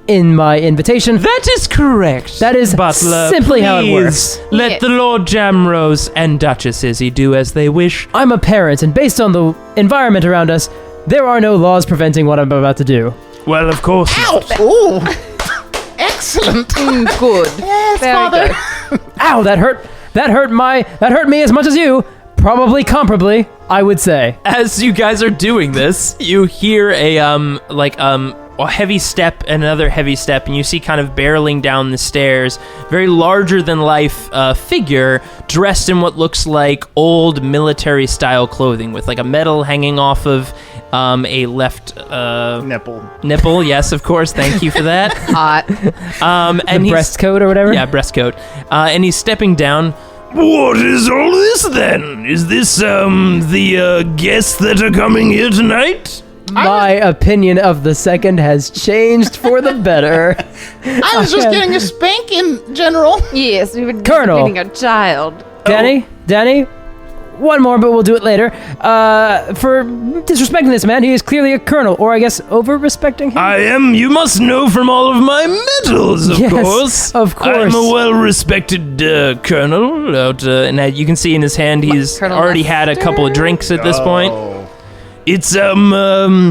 in my invitation. That is correct. That is Butler, simply how it please works. Let Yes. the Lord Jamrose and Duchess Izzy do as they wish. I'm a parent, and based on the environment around us, there are no laws preventing what I'm about to do. Well, of course. Ooh. Excellent. Good. Yes, Very Father. good. Ow, that hurt me as much as you. Probably comparably, I would say. As you guys are doing this, you hear a heavy step and another heavy step, and you see kind of barreling down the stairs, very larger than life figure dressed in what looks like old military style clothing with like a medal hanging off of a left nipple. Yes, of course. Thank you for that. Hot. And The breast coat or whatever? Yeah, breast coat. And he's stepping down. What is all this then? Is this the guests that are coming here tonight? My opinion of the second has changed for the better. I was just getting a spanking, General. Yes, we were Colonel. disciplining a child. Danny, one more, but we'll do it later. For disrespecting this man, he is clearly a colonel, or I guess over-respecting him. I am. You must know from all of my medals, of Yes, course. of course. I'm a well-respected colonel. And you can see in his hand he's Colonel already had a couple of drinks at this point. Oh. It's I'm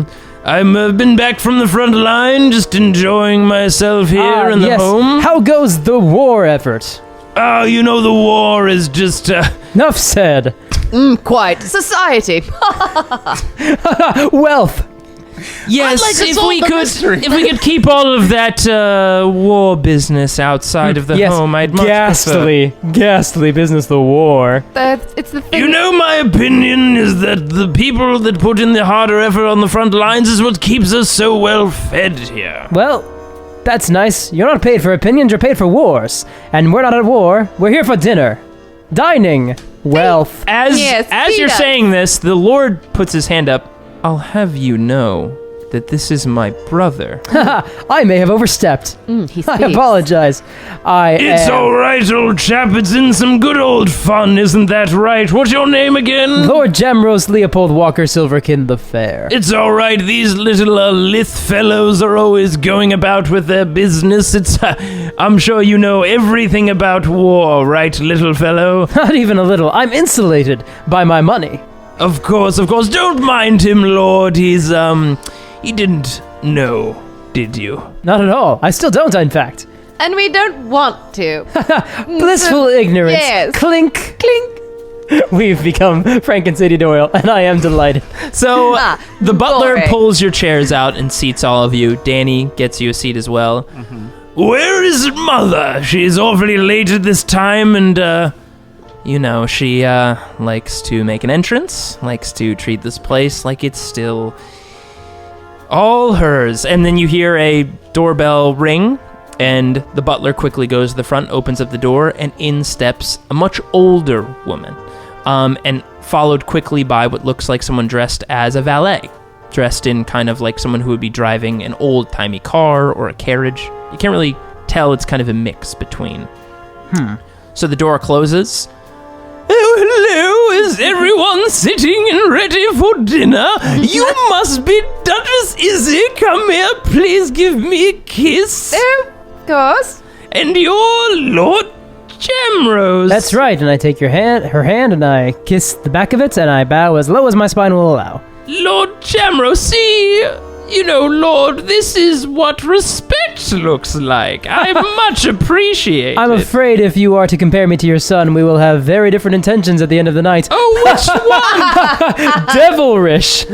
been back from the front line, just enjoying myself here in the yes. home. How goes the war effort? The war is just Enough said. Quite. Society. Wealth. yes. I'd like to If solve we the could, mystery. if we could keep all of that war business outside of the yes. home, I'd much prefer. Ghastly business, the war. It's the thing. You know, my opinion is that the people that put in the harder effort on the front lines is what keeps us so well fed here. Well, that's nice. You're not paid for opinions, you're paid for wars. And we're not at war, we're here for dinner. Dining. Wealth. As Yes, you're feed us. saying this, the Lord puts his hand up. I'll have you know that this is my brother. I may have overstepped. He I speaks. apologize. It's all right, old chap. It's in some good old fun, isn't that right? What's your name again? Lord Jamrose Leopold Walker Silverkin the Fair. It's all right. These little lith fellows are always going about with their business. I'm sure you know everything about war, right, little fellow? Not even a little. I'm insulated by my money. Of course. Don't mind him, Lord. He's, he didn't know, did you? Not at all. I still don't, in fact. And we don't want to. Blissful ignorance. Yes. Clink, clink. We've become Frank and Sadie Doyle, and I am delighted. So, the butler boring. pulls your chairs out and seats all of you. Danny gets you a seat as well. Where is Mother? She's awfully late at this time, and, she likes to make an entrance, likes to treat this place like it's still all hers. And then you hear a doorbell ring, and the butler quickly goes to the front, opens up the door, and in steps a much older woman, and followed quickly by what looks like someone dressed as a valet, dressed in kind of like someone who would be driving an old-timey car or a carriage. You can't really tell. It's kind of a mix between. So the door closes. Oh, hello, is everyone sitting and ready for dinner? You must be Duchess Izzy. Come here, please give me a kiss. Of course. And you're Lord Jamrose. That's right, and I take her hand, and I kiss the back of it, and I bow as low as my spine will allow. Lord Jamrose, see, Lord, this is what respect looks like. I much appreciate I'm it. afraid if you are to compare me to your son, we will have very different intentions at the end of the night. Oh, which one? Devilish!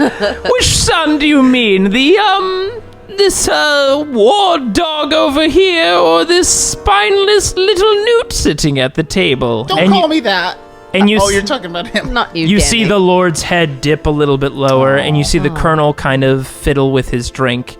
Which son do you mean? This war dog over here, or this spineless little newt sitting at the table? Don't call me that. And you you're talking about him. Not you, You Danny. see the Lord's head dip a little bit lower, and you see the colonel kind of fiddle with his drink.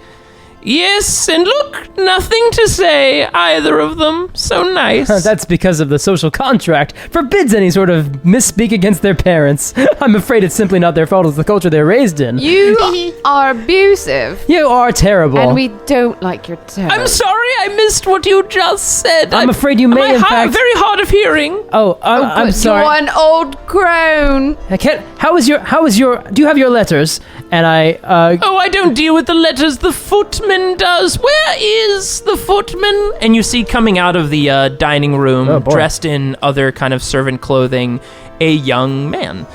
Yes, and look, nothing to say, either of them. So nice. That's because of the social contract forbids any sort of misspeak against their parents. I'm afraid it's simply not their fault, it's the culture they're raised in. You are abusive. You are terrible. And we don't like your tone. I'm sorry, I missed what you just said. I'm afraid you may, in fact... very hard of hearing. I'm Good, sorry. You're an old crone. I can't... How is your... Do you have your letters? And I don't deal with the letters. The footman does. Where is the footman? And you see coming out of the dining room, dressed in other kind of servant clothing, a young man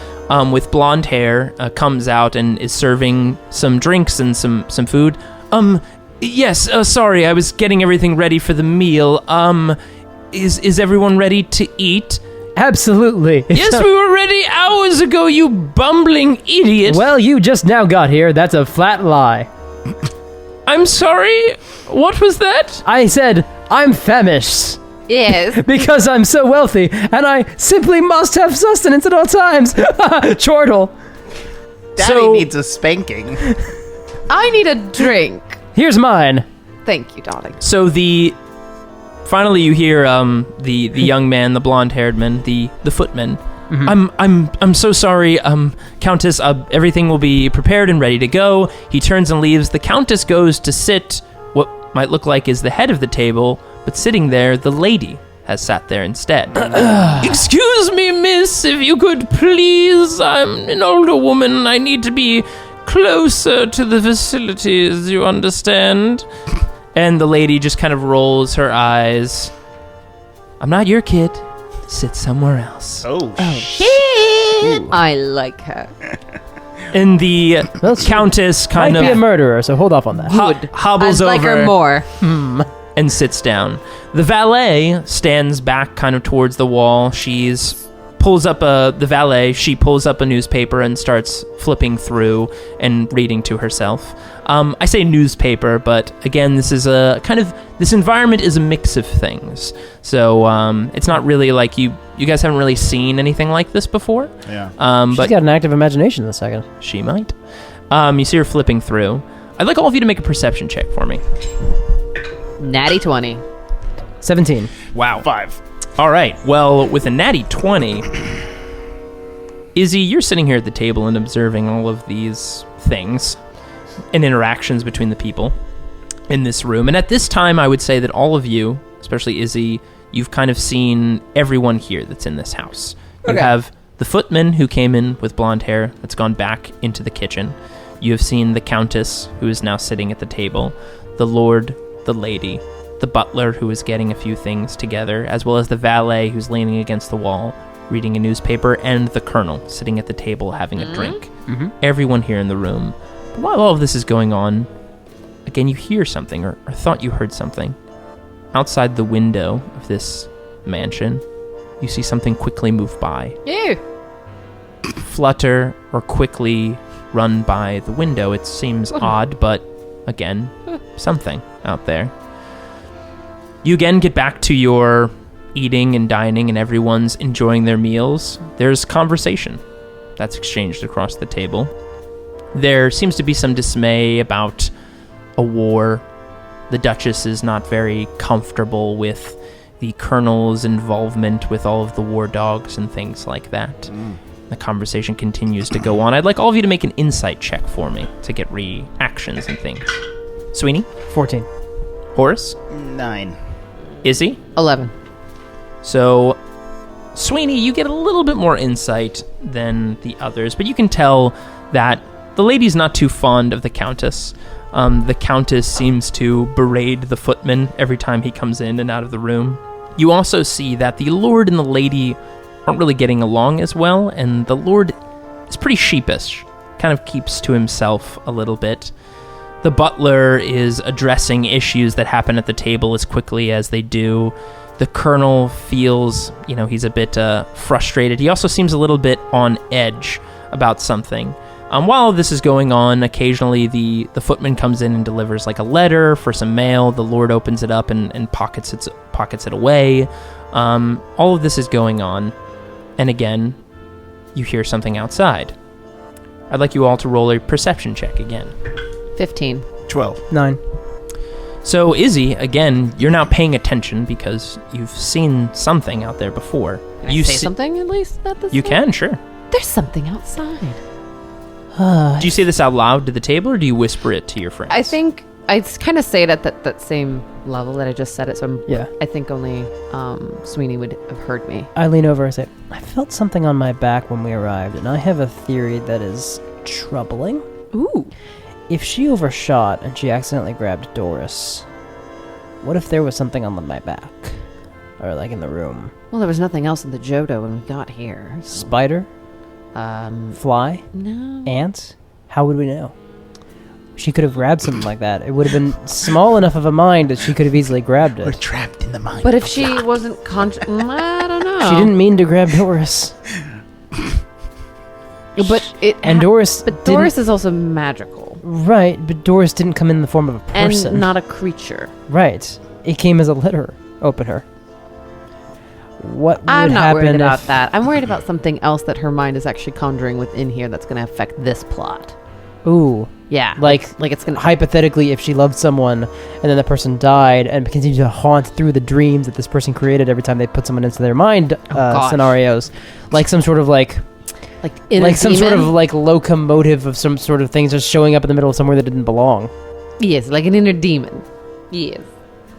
with blonde hair comes out and is serving some drinks and some food. Yes, sorry, I was getting everything ready for the meal. Is everyone ready to eat? Absolutely. Yes, we were ready hours ago, you bumbling idiot. Well, you just now got here. That's a flat lie. I'm sorry? What was that? I said, I'm famished. Yes. Because I'm so wealthy, and I simply must have sustenance at all times. Chortle. Daddy needs a spanking. I need a drink. Here's mine. Thank you, darling. So finally you hear the young man, the blonde-haired man, the footman. Mm-hmm. I'm so sorry, Countess. Everything will be prepared and ready to go. He turns and leaves. The Countess goes to sit what might look like is the head of the table, but sitting there, the lady has sat there instead. Excuse me, miss, if you could please. I'm an older woman. I need to be closer to the facilities, you understand? And the lady just kind of rolls her eyes. I'm not your kid. Sit somewhere else. Oh. Shit. I like her. And the Countess kind Might of be a murderer, so hold off on that. hobbles I'd like over her more. and sits down. The valet stands back kind of towards the wall. She pulls up a newspaper and starts flipping through and reading to herself. I say newspaper, but again, this environment is a mix of things. So it's not really like you guys haven't really seen anything like this before. Yeah. She's But got an active imagination in a second. she might. You see her flipping through. I'd like all of you to make a perception check for me. Natty 20. 17. Wow. 5. All right. Well, with a natty 20, Izzy, you're sitting here at the table and observing all of these things and interactions between the people in this room. And at this time, I would say that all of you, especially Izzy, you've kind of seen everyone here that's in this house. You have the footman who came in with blonde hair that's gone back into the kitchen. You have seen the Countess, who is now sitting at the table, the Lord, the Lady, the butler who is getting a few things together, as well as the valet who's leaning against the wall, reading a newspaper, and the Colonel sitting at the table having a drink. Mm-hmm. Everyone here in the room. But while all of this is going on, again, you hear something, or thought you heard something. Outside the window of this mansion, you see something quickly move by. Ew. Flutter or quickly run by the window. It seems odd, but again, something out there. You again get back to your eating and dining, and everyone's enjoying their meals. There's conversation that's exchanged across the table. There seems to be some dismay about a war. The Duchess is not very comfortable with the Colonel's involvement with all of the war dogs and things like that. The conversation continues to go on. I'd like all of you to make an insight check for me to get reactions and things. Sweeney? 14. Horace? 9. Izzy? 11. So, Sweeney, you get a little bit more insight than the others, but you can tell that the lady's not too fond of the Countess. The Countess seems to berate the footman every time he comes in and out of the room. You also see that the Lord and the Lady aren't really getting along as well, and the Lord is pretty sheepish, kind of keeps to himself a little bit. The butler is addressing issues that happen at the table as quickly as they do. The Colonel feels, he's a bit frustrated. He also seems a little bit on edge about something. While this is going on, occasionally the footman comes in and delivers like a letter for some mail. The Lord opens it up and pockets it away. All of this is going on. And again, you hear something outside. I'd like you all to roll a perception check again. 15. 12. 9. So, Izzy, again, you're now paying attention because you've seen something out there before. Can I say something at least at this You point? can, sure. There's something outside. Do you say this out loud to the table, or do you whisper it to your friends? I think I kind of say it at that same level that I just said it, so Yeah. I think only Sweeney would have heard me. I lean over and say, I felt something on my back when we arrived, and I have a theory that is troubling. Ooh. If she overshot and she accidentally grabbed Doris, what if there was something on my back? Or like in the room? Well, there was nothing else in the Jodo when we got here. Spider? Fly? No. Ant? How would we know? She could have grabbed something like that. It would have been small enough of a mind that she could have easily grabbed We're it. trapped in the mind. But if she wasn't conscious, I don't know. She didn't mean to grab Doris. But it. And Doris But didn't- Doris is also magical Right, but Doris didn't come in the form of a person. and not a creature. Right. It came as a letter opener. What would I'm not happen worried about if- that. I'm worried about something else that her mind is actually conjuring within here that's going to affect this plot. Ooh. Yeah, Like it's going to. hypothetically, if she loved someone and then the person died and continued to haunt through the dreams that this person created every time they put someone into their mind gosh. scenarios, like some sort of like some sort of like locomotive of some sort of things just showing up in the middle of somewhere that didn't belong. Yes, like an inner demon. Yes.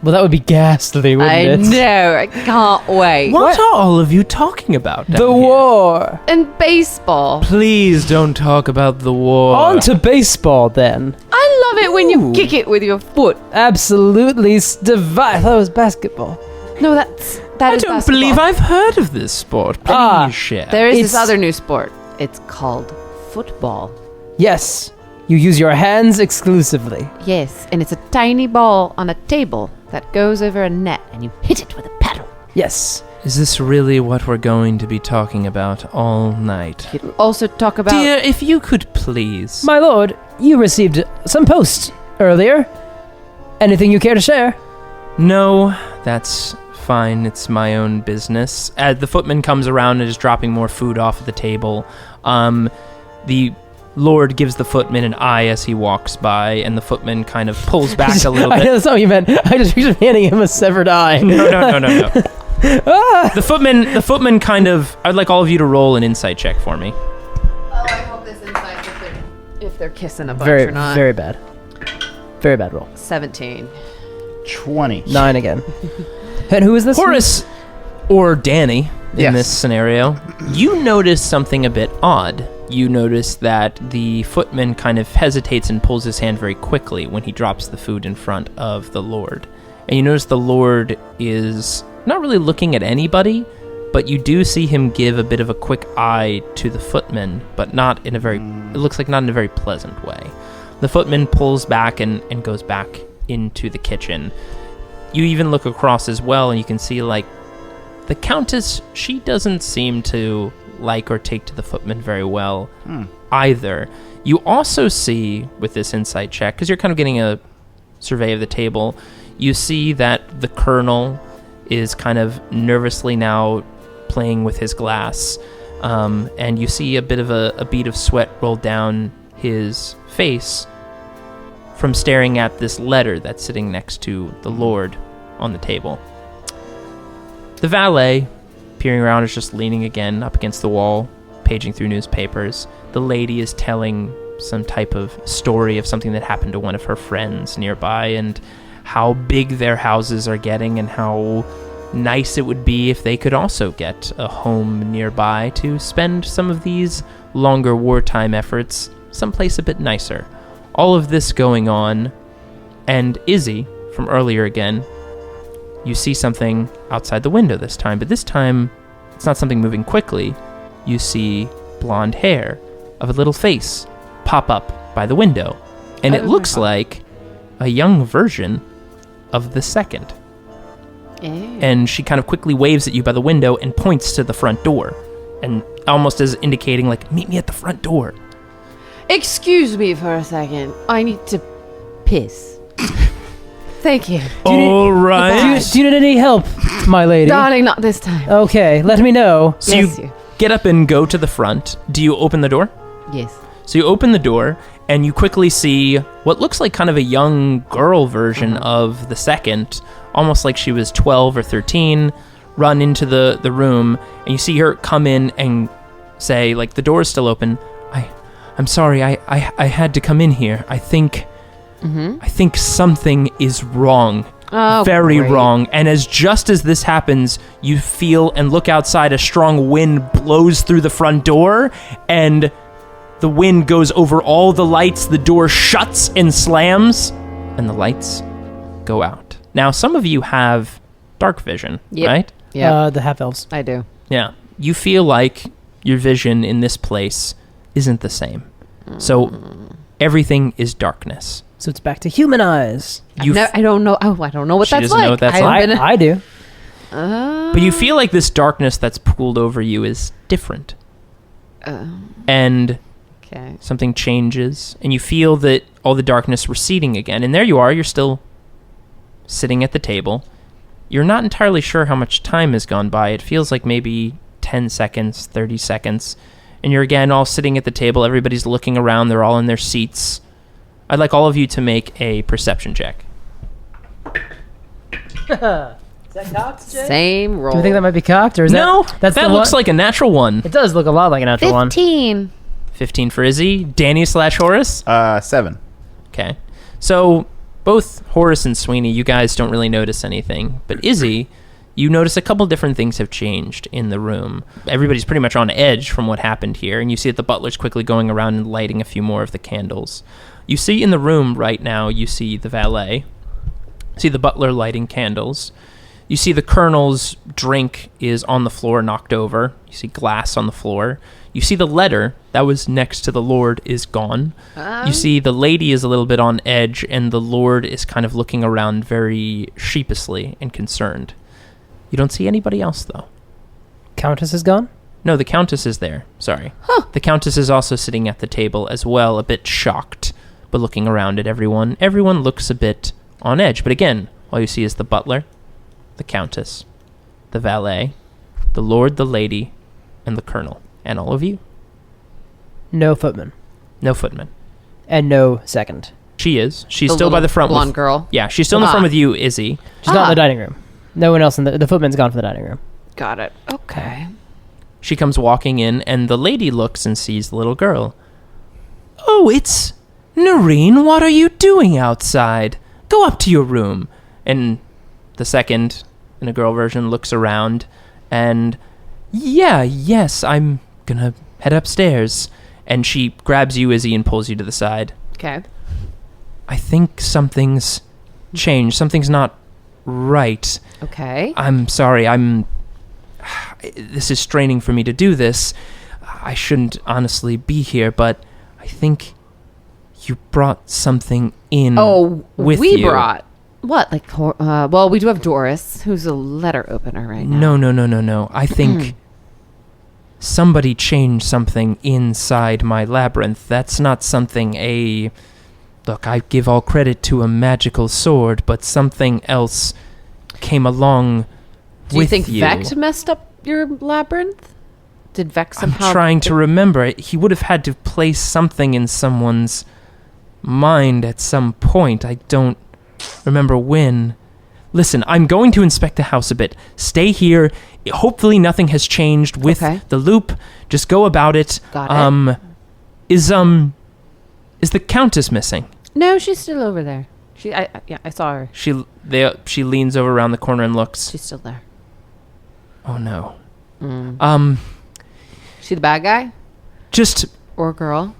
Well, that would be ghastly, wouldn't I it? know. I can't wait. What are all of you talking about? The down here? war. And baseball. Please don't talk about the war. On to baseball, then. I love it when you Ooh. kick it with your foot. Absolutely divine. I thought it was basketball. No, that is I don't basketball. believe I've heard of this sport. Please Ah, share. There is It's- this other new sport. It's called football. Yes. You use your hands exclusively. Yes, and it's a tiny ball on a table that goes over a net, and you hit it with a paddle. Yes. Is this really what we're going to be talking about all night? You could also talk about. Dear, if you could please. My lord, you received some post earlier. Anything you care to share? No, that's fine. It's my own business. The footman comes around and is dropping more food off the table. The Lord gives the footman an eye as he walks by, and the footman kind of pulls back a little I know bit. that's not what you meant. I just pictured handing him a severed eye. No. The footman kind of. I'd like all of you to roll an insight check for me. Oh, I hope this insight if they're kissing a bunch Very, or not. very bad. Very bad roll. 17. 20. 9 again. And who is this? Horace, or Danny, in Yes. this scenario, you notice something a bit odd. You notice that the footman kind of hesitates and pulls his hand very quickly when he drops the food in front of the Lord. And you notice the Lord is not really looking at anybody, but you do see him give a bit of a quick eye to the footman, but not in a very, it looks like not in a very pleasant way. The footman pulls back and goes back into the kitchen. You even look across as well, and you can see, like, the Countess, she doesn't seem to like or take to the footman very well either. You also see, with this insight check, because you're kind of getting a survey of the table, you see that the Colonel is kind of nervously now playing with his glass, and you see a bit of a bead of sweat roll down his face from staring at this letter that's sitting next to the Lord on the table. The valet, peering around, is just leaning again up against the wall, paging through newspapers. The lady is telling some type of story of something that happened to one of her friends nearby, and how big their houses are getting, and how nice it would be if they could also get a home nearby to spend some of these longer wartime efforts someplace a bit nicer. All of this going on, and Izzy, from earlier again, you see something outside the window this time, but this time it's not something moving quickly. You see blonde hair of a little face pop up by the window, and it looks like a young version of the second. And she kind of quickly waves at you by the window and points to the front door, and almost as indicating, like, meet me at the front door. Excuse me for a second. I need to piss. Thank you. All right. Do you need any help, my lady? Darling, not this time. Okay, let me know. So Yes, you get up and go to the front. Do you open the door? Yes. So you open the door, and you quickly see what looks like kind of a young girl version of the second, almost like she was 12 or 13, run into the room, and you see her come in and say, like, the door is still open. I'm sorry, I had to come in here. I think something is wrong. Oh, Very great. wrong. And just as this happens, you feel and look outside, a strong wind blows through the front door, and the wind goes over all the lights, the door shuts and slams, and the lights go out. Now, some of you have dark vision, Yep. right? Yeah, The half-elves. I do. Yeah. You feel like your vision in this place isn't the same. So everything is darkness. So it's back to human eyes. I don't know. Oh, I don't know what She that's doesn't like. know what that's I've like. been- I do. But you feel like this darkness that's pooled over you is different. And Okay. something changes, and you feel that all the darkness receding again. And there you are, you're still sitting at the table. You're not entirely sure how much time has gone by. It feels like maybe 10 seconds, 30 seconds. And you're again all sitting at the table. Everybody's looking around. They're all in their seats. I'd like all of you to make a perception check. Same roll. Do you think that might be cocked, or is No, that that the looks one? like a natural one. It does look a lot like a natural one. 15. 15 for Izzy. Danny/Horace? 7. Okay. So both Horace and Sweeney, you guys don't really notice anything. But Izzy, you notice a couple different things have changed in the room. Everybody's pretty much on edge from what happened here. And you see that the butler's quickly going around and lighting a few more of the candles. You see in the room right now, you see the valet. You see the butler lighting candles. You see the colonel's drink is on the floor, knocked over. You see glass on the floor. You see the letter that was next to the Lord is gone. You see the lady is a little bit on edge, and the Lord is kind of looking around very sheepishly and concerned. You don't see anybody else, though. Countess is gone? No, the Countess is there. Sorry. The Countess is also sitting at the table as well, a bit shocked, but looking around at everyone. Everyone looks a bit on edge. But again, all you see is the butler, the Countess, the valet, the Lord, the lady, and the colonel. And all of you. No footman. No footman. And no second. She is. She's The still by little the front. blonde girl. Yeah, she's still in the front with you, Izzy. She's not in the dining room. No one else in the footman's gone from the dining room. Got it. Okay. She comes walking in, and the lady looks and sees the little girl. Oh, it's Noreen. What are you doing outside? Go up to your room. And the second, in a girl version, looks around, and yes, I'm gonna head upstairs. And she grabs you, Izzy, and pulls you to the side. Okay. I think something's changed. Something's not right. Okay. I'm sorry. This is straining for me to do this. I shouldn't honestly be here, but I think you brought something in with we you. brought what? Like, well, we do have Doris, who's a letter opener right now. No. I think somebody changed something inside my labyrinth. That's not something Look, I give all credit to a magical sword, but something else came along Do you with think you. Vect messed up your labyrinth? Did Vect somehow? I'm trying to remember. He would have had to place something in someone's mind at some point. I don't remember when. Listen, I'm going to inspect the house a bit. Stay here. Hopefully nothing has changed with the loop. Just go about it. Got it. Is the Countess missing? No, she's still over there. I saw her. She leans over around the corner and looks. She's still there. Oh no. She the bad guy Just or girl?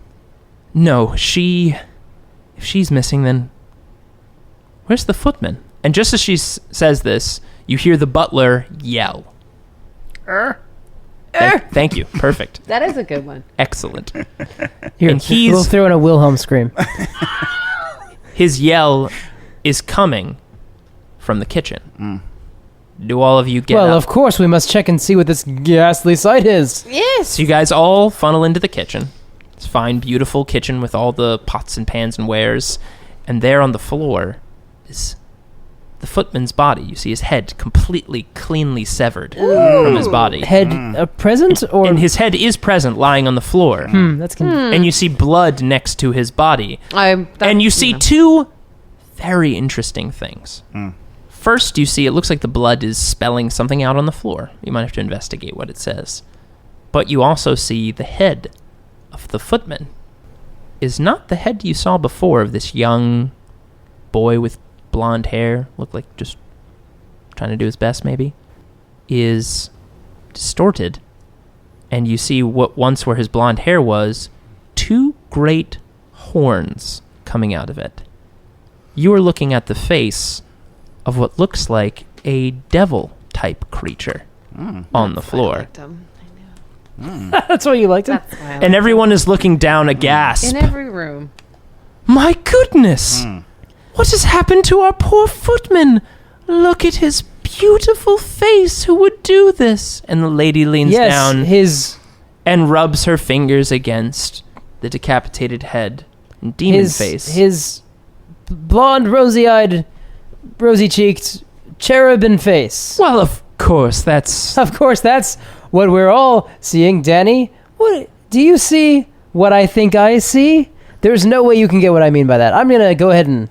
no. If she's missing, then where's the footman? And just as she says this, you hear the butler yell. Thank you. Perfect. That is a good one. Excellent. Here, And we'll throw in a Wilhelm scream. His yell is coming from the kitchen. Do all of you get Well, up? of course, we must check and see what this ghastly sight is. Yes. So you guys all funnel into the kitchen. It's a fine, beautiful kitchen with all the pots and pans and wares. And there on the floor is the footman's body. You see his head completely, cleanly severed from his body. Head present or And his head is present, lying on the floor. that's And you see blood next to his body. And you see two very interesting things. First, you see it looks like the blood is spelling something out on the floor. You might have to investigate what it says. But you also see the head of the footman is not the head you saw before of this young boy with blonde hair, looked like just trying to do his best maybe, is distorted. And you see what once where his blonde hair was, two great horns coming out of it. You are looking at the face of what looks like a devil-type creature on the floor. that's why you liked it? And everyone is looking down aghast. in every room. My goodness! What has happened to our poor footman? Look at his beautiful face. Who would do this? And the lady leans Yes, down his and rubs her fingers against the decapitated head and demon face. His blonde, rosy-eyed, rosy-cheeked, cherubin face. Well, of course, that's... Of course, that's what we're all seeing, Danny. What do you see? What I think I see? There's no way you can get what I mean by that. I'm gonna go ahead and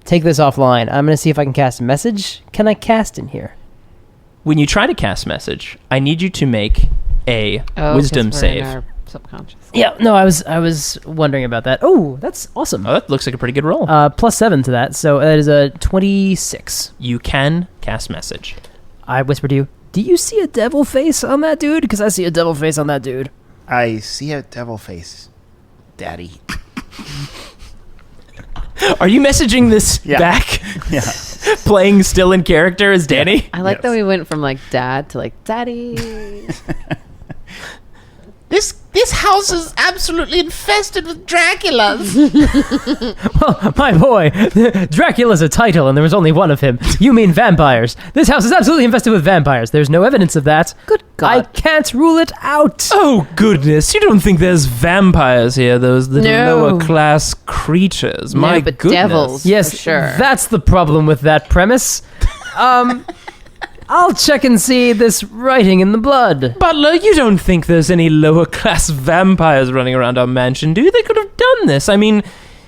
take this offline. I'm gonna see if I can cast a message. Can I cast in here? When you try to cast message, I need you to make a wisdom save. Subconscious. Yeah, no, I was wondering about that. Oh, that's awesome. Oh, that looks like a pretty good roll. +7 to that, so that is a 26. You can cast message. I whisper to you, do you see a devil face on that dude? Because I see a devil face on that dude. I see a devil face, Daddy. Are you messaging this back? Yeah. Playing still in character as Danny? I like that we went from like dad to like daddy. This house is absolutely infested with Draculas. Well, my boy, Dracula's a title and there was only one of him. You mean vampires. This house is absolutely infested with vampires. There's no evidence of that. Good God. I can't rule it out. Oh, goodness. You don't think there's vampires here, those little No. lower class creatures. No, My but goodness. devils. Yes, for sure. that's the problem with that premise. I'll check and see this writing in the blood. Butler, you don't think there's any lower class vampires running around our mansion, do you? They could have done this. I mean,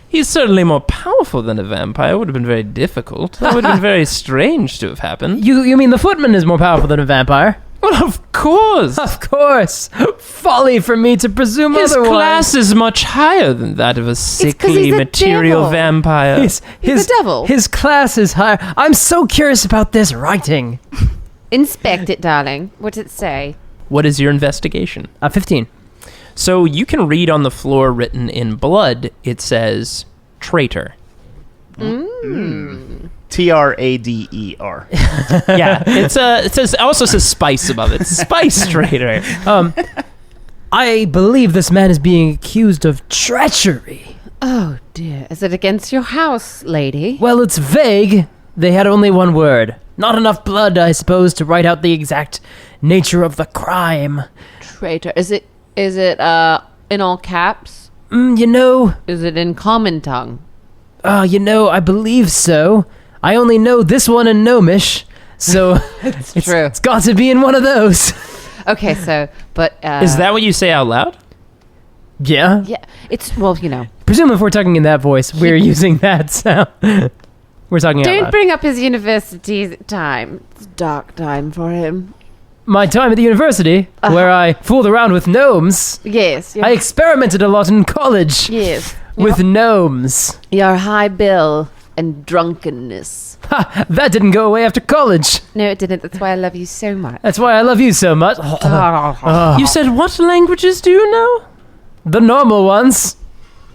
he's certainly more powerful than a vampire. It would have been very difficult. That would have been very strange to have happened. You mean the footman is more powerful than a vampire? Well, of course. Of course. Folly for me to presume His otherwise. class is much higher than that of a 'cause sickly he's a material devil. vampire. He's the devil. His class is higher. I'm so curious about this writing. Inspect it, darling. What does it say? What is your investigation? 15. So you can read on the floor written in blood, it says traitor. Trader. Yeah, it also says spice above it. Spice traitor. I believe this man is being accused of treachery. Oh dear. Is it against your house, lady? Well, it's vague. They had only one word. Not enough blood, I suppose, to write out the exact nature of the crime. Traitor. Is it in all caps? You know, Is it in common tongue? I believe so. I only know this one in Gnomish, so it's true. It's got to be in one of those. Okay, so but Is that what you say out loud? Yeah. yeah? It's well, you know. Presume if we're talking in that voice, we're using that sound. We're talking out Don't loud. bring up his university time. It's dark time for him. My time at the university, where I fooled around with gnomes. Yes. I experimented a lot in college yes. with gnomes. Your high bill and drunkenness. Ha, that didn't go away after college. No, it didn't. That's why I love you so much. That's why I love you so much. You said what languages do you know? The normal ones.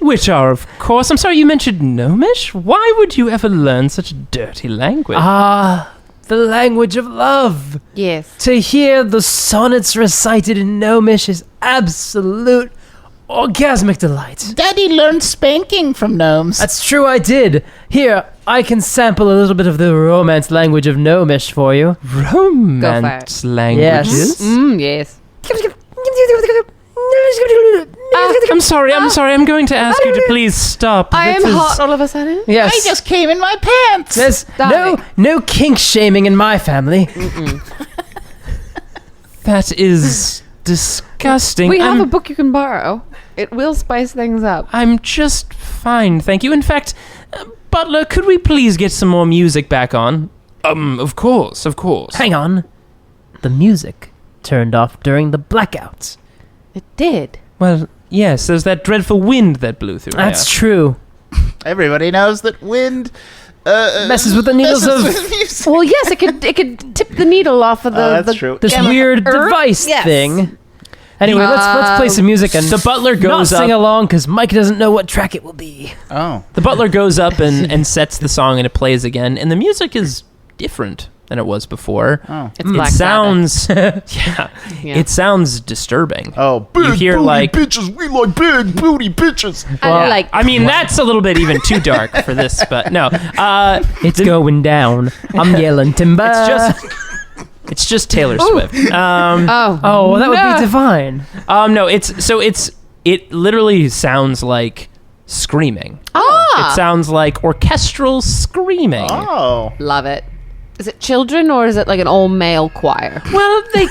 Which are, of course, I'm sorry, you mentioned Gnomish? Why would you ever learn such a dirty language? The language of love. Yes. To hear the sonnets recited in Gnomish is absolute orgasmic delight. Daddy learned spanking from gnomes. That's true, I did. Here, I can sample a little bit of the romance language of Gnomish for you. Romance languages? Yes. Yes. I'm sorry. I'm going to ask you to please stop. I am This is- hot all of a sudden. Yes. I just came in my pants. There's Darling. no kink shaming in my family. That is disgusting. We have a book you can borrow. It will spice things up. I'm just fine, thank you. In fact, Butler, could we please get some more music back on? Of course. Hang on. The music turned off during the blackouts. It did. Well, yes, there's that dreadful wind that blew through. That's true. Everybody knows that wind Messes with the needles of music. Well, yes, it could tip the needle off of the. That's true. this gamma weird Earth? device Yes. thing. Anyway, let's play some music and The butler not goes sing up. along because Mike doesn't know what track it will be. Oh. The butler goes up and sets the song and it plays again, and the music is different than it was before. Oh. It's It Black sounds Yeah. it sounds disturbing. Oh, You hear like bitches. We like big booty bitches. I mean, that's a little bit even too dark for this, but no. It's going down. I'm yelling timber. It's just Taylor Swift. Oh, that would be divine. No, it literally sounds like screaming. Ah, It sounds like orchestral screaming. Oh. love it. Is it children or is it like an all male choir? Well, they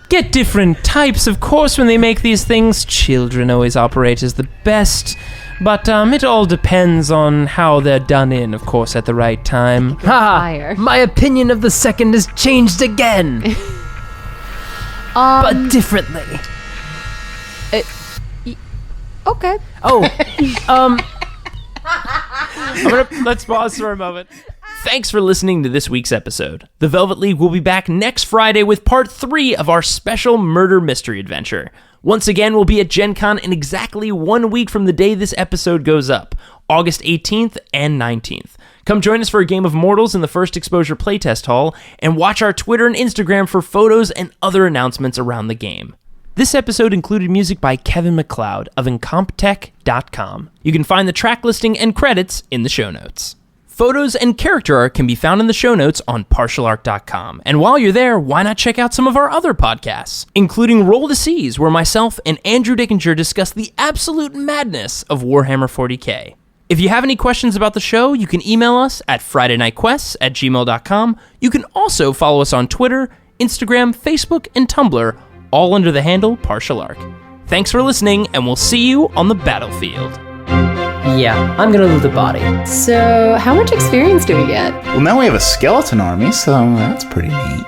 get different types, of course, when they make these things. Children always operate as the best, but it all depends on how they're done in, of course, at the right time. Fire. My opinion of the second has changed again, but differently. Okay. Oh, Let's pause for a moment. Thanks for listening to this week's episode. The Velvet League will be back next Friday with part 3 of our special murder mystery adventure. Once again, we'll be at Gen Con in exactly 1 week from the day this episode goes up, August 18th and 19th. Come join us for a game of Mortals in the First Exposure Playtest Hall, and watch our Twitter and Instagram for photos and other announcements around the game. This episode included music by Kevin MacLeod of Incomptech.com. You can find the track listing and credits in the show notes. Photos and character art can be found in the show notes on partialart.com. And while you're there, why not check out some of our other podcasts, including Roll the Seas, where myself and Andrew Dickinger discuss the absolute madness of Warhammer 40k. If you have any questions about the show, you can email us at FridayNightQuests@gmail.com. You can also follow us on Twitter, Instagram, Facebook, and Tumblr, all under the handle Partial Arc. Thanks for listening, and we'll see you on the battlefield. yeah, I'm gonna loot the body. So, how much experience do we get? Well, now we have a skeleton army, so that's pretty neat.